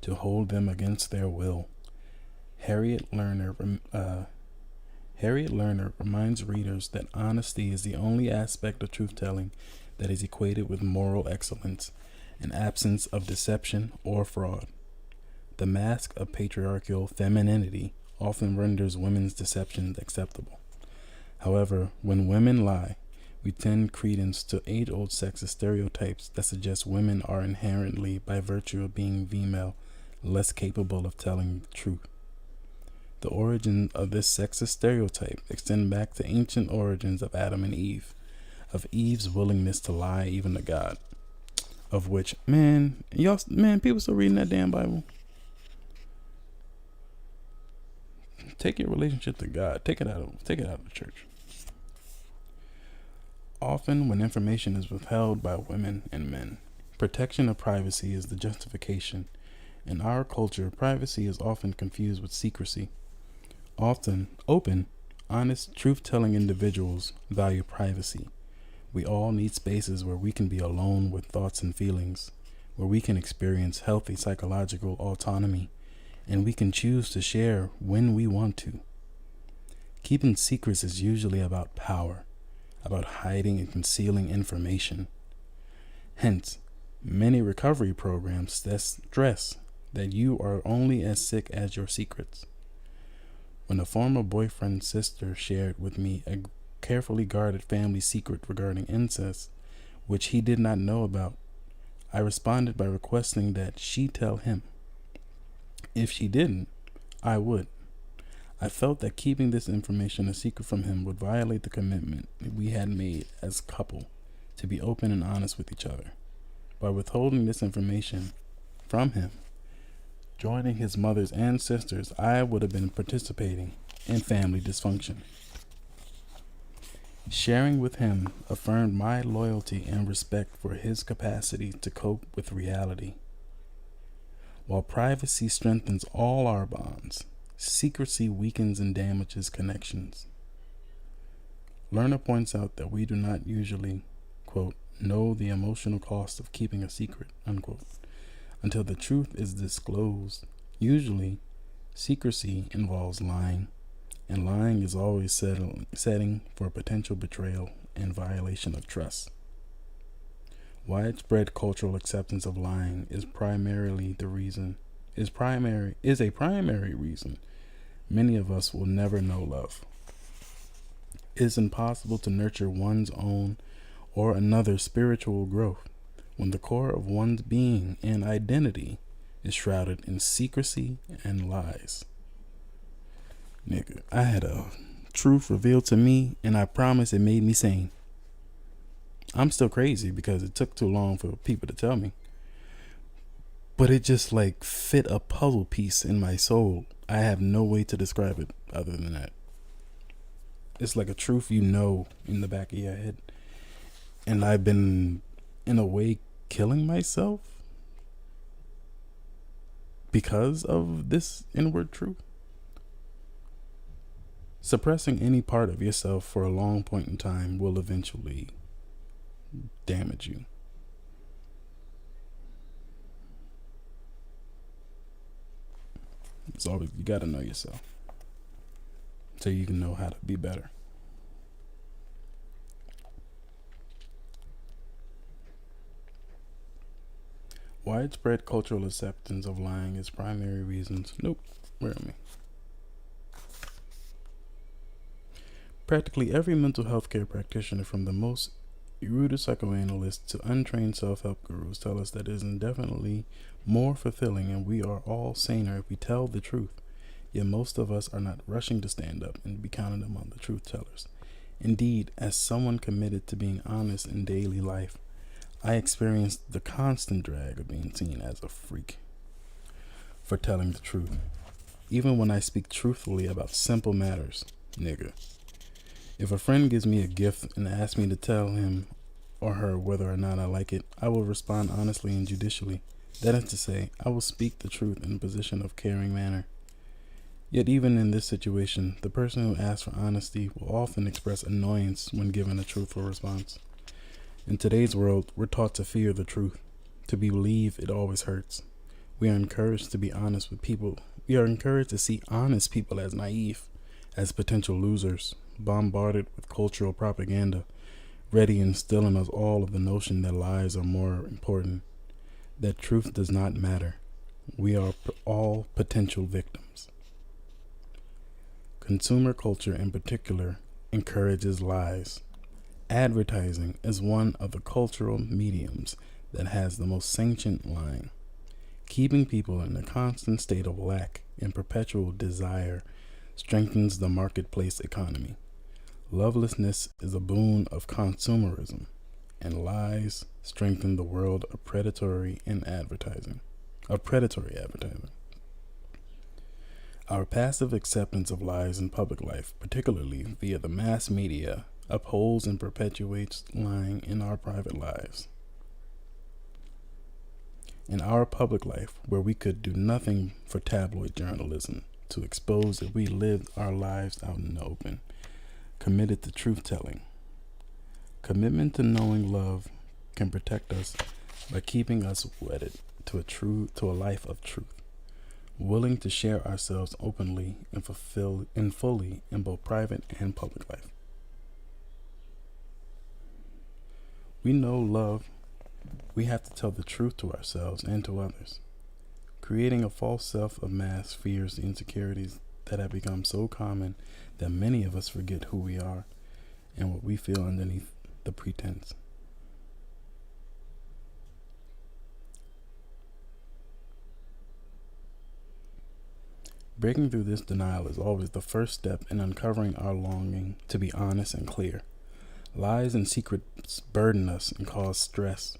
to hold them against their will. Harriet Lerner reminds readers that honesty is the only aspect of truth-telling that is equated with moral excellence, an absence of deception or fraud. The mask of patriarchal femininity often renders women's deceptions acceptable. However, when women lie, we tend credence to age-old sexist stereotypes that suggest women are inherently, by virtue of being female, less capable of telling the truth. The origin of this sexist stereotype extend back to ancient origins of Adam and Eve, of Eve's willingness to lie even to God, of which, people still reading that damn Bible. Take your relationship to God, take it out of the church. Often, when information is withheld by women and men, protection of privacy is the justification. In our culture, privacy is often confused with secrecy. Often, open, honest, truth-telling individuals value privacy. We all need spaces where we can be alone with thoughts and feelings, where we can experience healthy psychological autonomy, and we can choose to share when we want to. Keeping secrets is usually about power, about hiding and concealing information. Hence, many recovery programs stress that you are only as sick as your secrets. When a former boyfriend's sister shared with me a carefully guarded family secret regarding incest, which he did not know about, I responded by requesting that she tell him. If she didn't, I would. I felt that keeping this information a secret from him would violate the commitment we had made as a couple to be open and honest with each other. By withholding this information from him, joining his mothers and sisters, I would have been participating in family dysfunction. Sharing with him affirmed my loyalty and respect for his capacity to cope with reality. While privacy strengthens all our bonds, secrecy weakens and damages connections. Lerner points out that we do not usually, quote, know the emotional cost of keeping a secret, unquote, until the truth is disclosed. Usually, secrecy involves lying, and lying is always setting for potential betrayal and violation of trust. Widespread cultural acceptance of lying is a primary reason many of us will never know love. It is impossible to nurture one's own or another's spiritual growth when the core of one's being and identity is shrouded in secrecy and lies. Nigga, I had a truth revealed to me, and I promise it made me sane. I'm still crazy because it took too long for people to tell me. But it just like fit a puzzle piece in my soul. I have no way to describe it other than that. It's like a truth you know in the back of your head. And I've been, in a way, killing myself because of this inward truth. Suppressing any part of yourself for a long point in time will eventually damage you. It's always, you got to know yourself so you can know how to be better. Widespread cultural acceptance of lying is primary reasons. Nope, where am I? Practically every mental health care practitioner, from the most erudite psychoanalysts to untrained self-help gurus, tell us that it is indefinitely more fulfilling and we are all saner if we tell the truth. Yet most of us are not rushing to stand up and be counted among the truth tellers. Indeed, as someone committed to being honest in daily life, I experienced the constant drag of being seen as a freak for telling the truth. Even when I speak truthfully about simple matters, nigga. If a friend gives me a gift and asks me to tell him or her whether or not I like it, I will respond honestly and judicially. That is to say, I will speak the truth in a position of caring manner. Yet even in this situation, the person who asks for honesty will often express annoyance when given a truthful response. In today's world, we're taught to fear the truth, to believe it always hurts. We are encouraged to be honest with people. We are encouraged to see honest people as naive, as potential losers, bombarded with cultural propaganda, ready instilling us all of the notion that lies are more important, that truth does not matter. We are all potential victims. Consumer culture in particular encourages lies. Advertising is one of the cultural mediums that has the most sanctioned lying, keeping people in a constant state of lack and perpetual desire strengthens the marketplace economy. Lovelessness is a boon of consumerism, and lies strengthen the world of predatory advertising. Our passive acceptance of lies in public life, particularly via the mass media, upholds and perpetuates lying in our private lives. In our public life, where we could do nothing for tabloid journalism to expose that we lived our lives out in the open, committed to truth-telling. Commitment to knowing love can protect us by keeping us wedded to a life of truth, willing to share ourselves openly and fully in both private and public life. We know love. We have to tell the truth to ourselves and to others. Creating a false self of mass fears the insecurities that have become so common that many of us forget who we are and what we feel underneath the pretense. Breaking through this denial is always the first step in uncovering our longing to be honest and clear. Lies and secrets burden us and cause stress.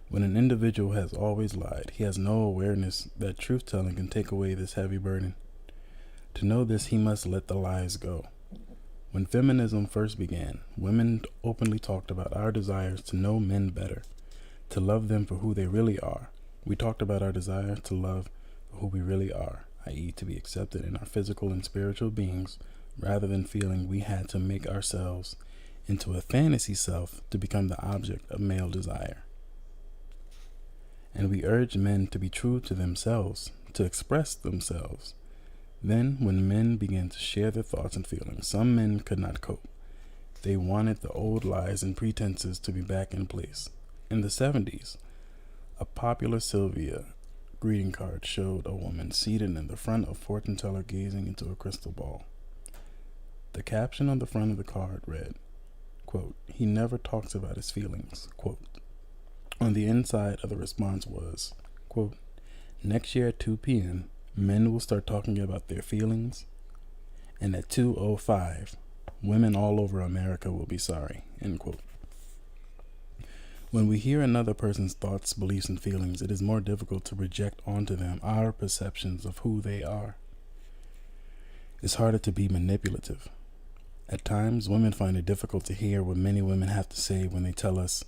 When an individual has always lied, he has no awareness that truth-telling can take away this heavy burden. To know this, he must let the lies go. When feminism first began, women openly talked about our desires to know men better, to love them for who they really are. We talked about our desire to love for who we really are, i.e. to be accepted in our physical and spiritual beings, rather than feeling we had to make ourselves into a fantasy self to become the object of male desire. And we urged men to be true to themselves, to express themselves. Then, when men began to share their thoughts and feelings, some men could not cope. They wanted the old lies and pretenses to be back in place. In the 70s, a popular Sylvia greeting card showed a woman seated in the front of fortune teller gazing into a crystal ball. The caption on the front of the card read, quote, "He never talks about his feelings," quote. On the inside of the response was, quote, "Next year at 2 p.m., men will start talking about their feelings, and at 2:05, women all over America will be sorry," end quote. When we hear another person's thoughts, beliefs, and feelings, it is more difficult to project onto them our perceptions of who they are. It's harder to be manipulative. At times, women find it difficult to hear what many women have to say when they tell us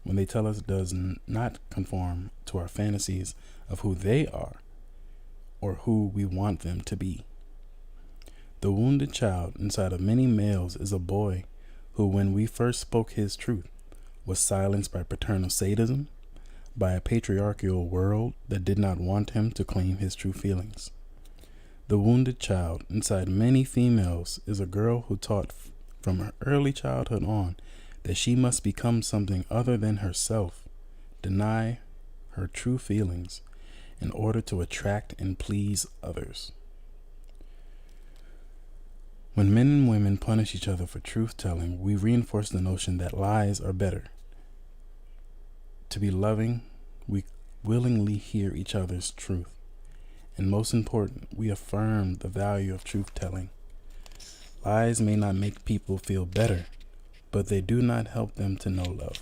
it does not conform to our fantasies of who they are. or who we want them to be. The wounded child inside of many males is a boy who, when we first spoke his truth, was silenced by paternal sadism, by a patriarchal world that did not want him to claim his true feelings. The wounded child inside many females is a girl who taught from her early childhood on that she must become something other than herself, deny her true feelings in order to attract and please others. When men and women punish each other for truth-telling, we reinforce the notion that lies are better. To be loving, we willingly hear each other's truth. And most important, we affirm the value of truth-telling. Lies may not make people feel better, but they do not help them to know love.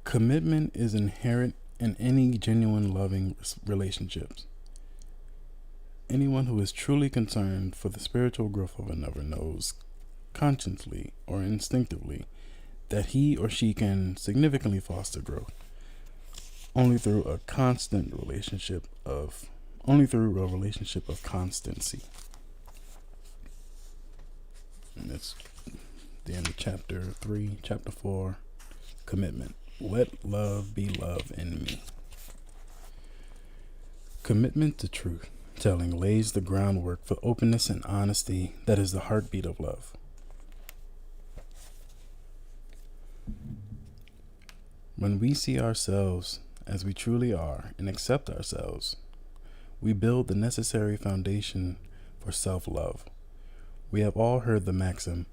Commitment is inherent in any genuine loving relationships. Anyone who is truly concerned for the spiritual growth of another knows, consciously or instinctively, that he or she can significantly foster growth only through a relationship of constancy. And that's the end of chapter 3, chapter 4, commitment. Let love be love in me. Commitment to truth telling lays the groundwork for openness and honesty that is the heartbeat of love. When we see ourselves as we truly are and accept ourselves, we build the necessary foundation for self-love. We have all heard the maxim,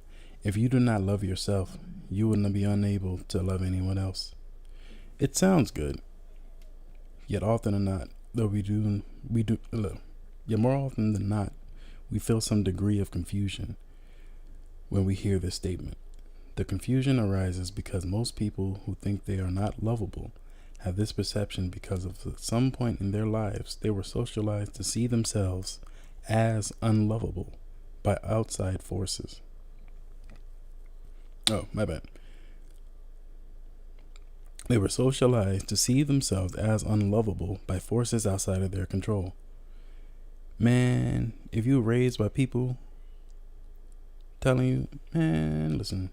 if you do not love yourself, you will be unable to love anyone else. It sounds good, yet often than not, more often than not, we feel some degree of confusion when we hear this statement. The confusion arises because most people who think they are not lovable have this perception because of at some point in their lives they were socialized to see themselves as unlovable by outside forces. Oh, my bad. They were socialized to see themselves as unlovable by forces outside of their control. Man, if you were raised by people telling you, man, listen,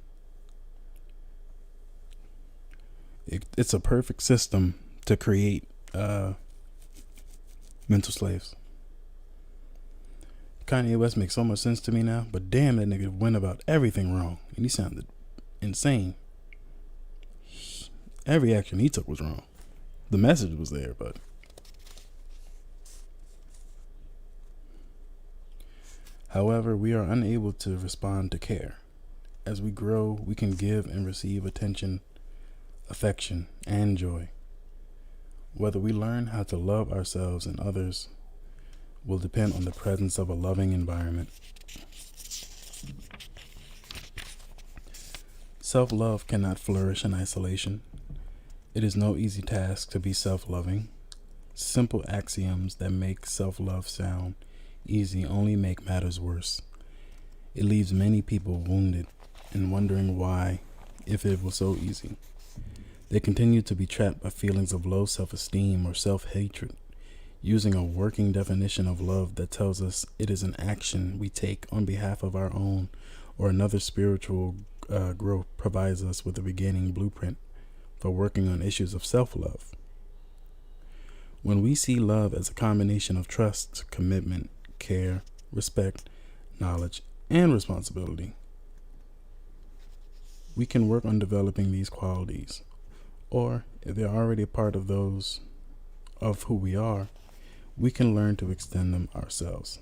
it's a perfect system to create mental slaves. Kanye West makes so much sense to me now, but damn, that nigga went about everything wrong, and he sounded insane. Every action he took was wrong. The message was there, but however, we are unable to respond to care. As we grow, we can give and receive attention, affection, and joy. Whether we learn how to love ourselves and others will depend on the presence of a loving environment. Self-love cannot flourish in isolation. It is no easy task to be self-loving. Simple axioms that make self-love sound easy only make matters worse. It leaves many people wounded and wondering why, if it was so easy. They continue to be trapped by feelings of low self-esteem or self-hatred, using a working definition of love that tells us it is an action we take on behalf of our own or another spiritual growth provides us with a beginning blueprint for working on issues of self-love. When we see love as a combination of trust, commitment, care, respect, knowledge, and responsibility, we can work on developing these qualities. Or, if they're already a part of those of who we are, we can learn to extend them ourselves.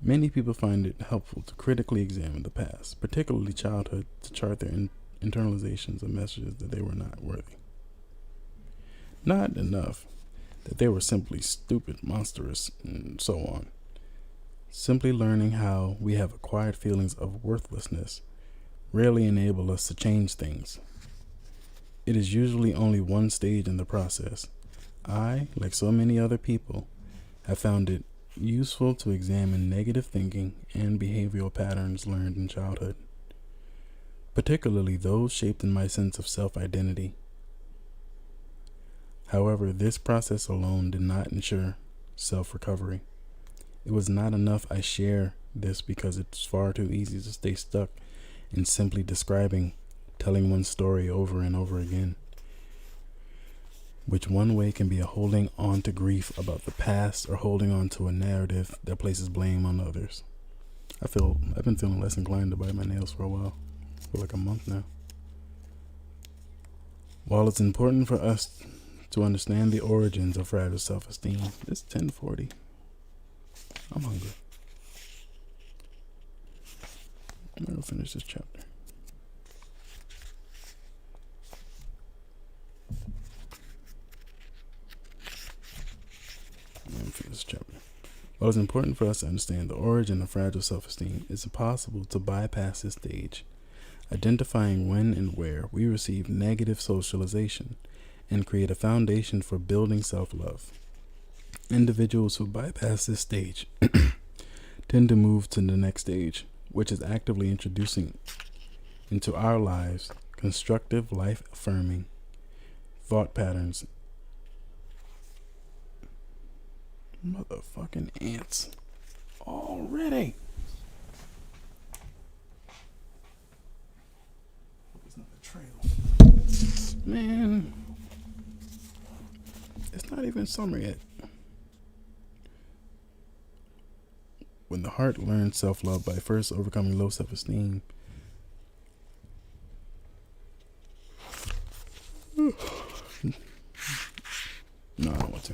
Many people find it helpful to critically examine the past, particularly childhood, to chart their internalizations of messages that they were not worthy. Not enough that they were simply stupid, monstrous, and so on. Simply learning how we have acquired feelings of worthlessness rarely enable us to change things. It is usually only one stage in the process. I, like so many other people, have found it useful to examine negative thinking and behavioral patterns learned in childhood, particularly those shaped in my sense of self-identity. However, this process alone did not ensure self-recovery. It was not enough I share this because it's far too easy to stay stuck in simply telling one story over and over again, which one way can be a holding on to grief about the past or holding on to a narrative that places blame on others. I've been feeling less inclined to bite my nails for a while, for like a month now. While it's important for us to understand the origins of fragile self-esteem, it's 10:40. I'm hungry. I'm gonna finish this chapter. While it's important for us to understand the origin of fragile self-esteem, it's impossible to bypass this stage, identifying when and where we receive negative socialization and create a foundation for building self-love. Individuals who bypass this stage tend to move to the next stage, which is actively introducing into our lives constructive, life-affirming thought patterns. Motherfucking ants already. It's not the trail. Man, it's not even summer yet. When the heart learns self-love by first overcoming low self-esteem, no, I don't want to.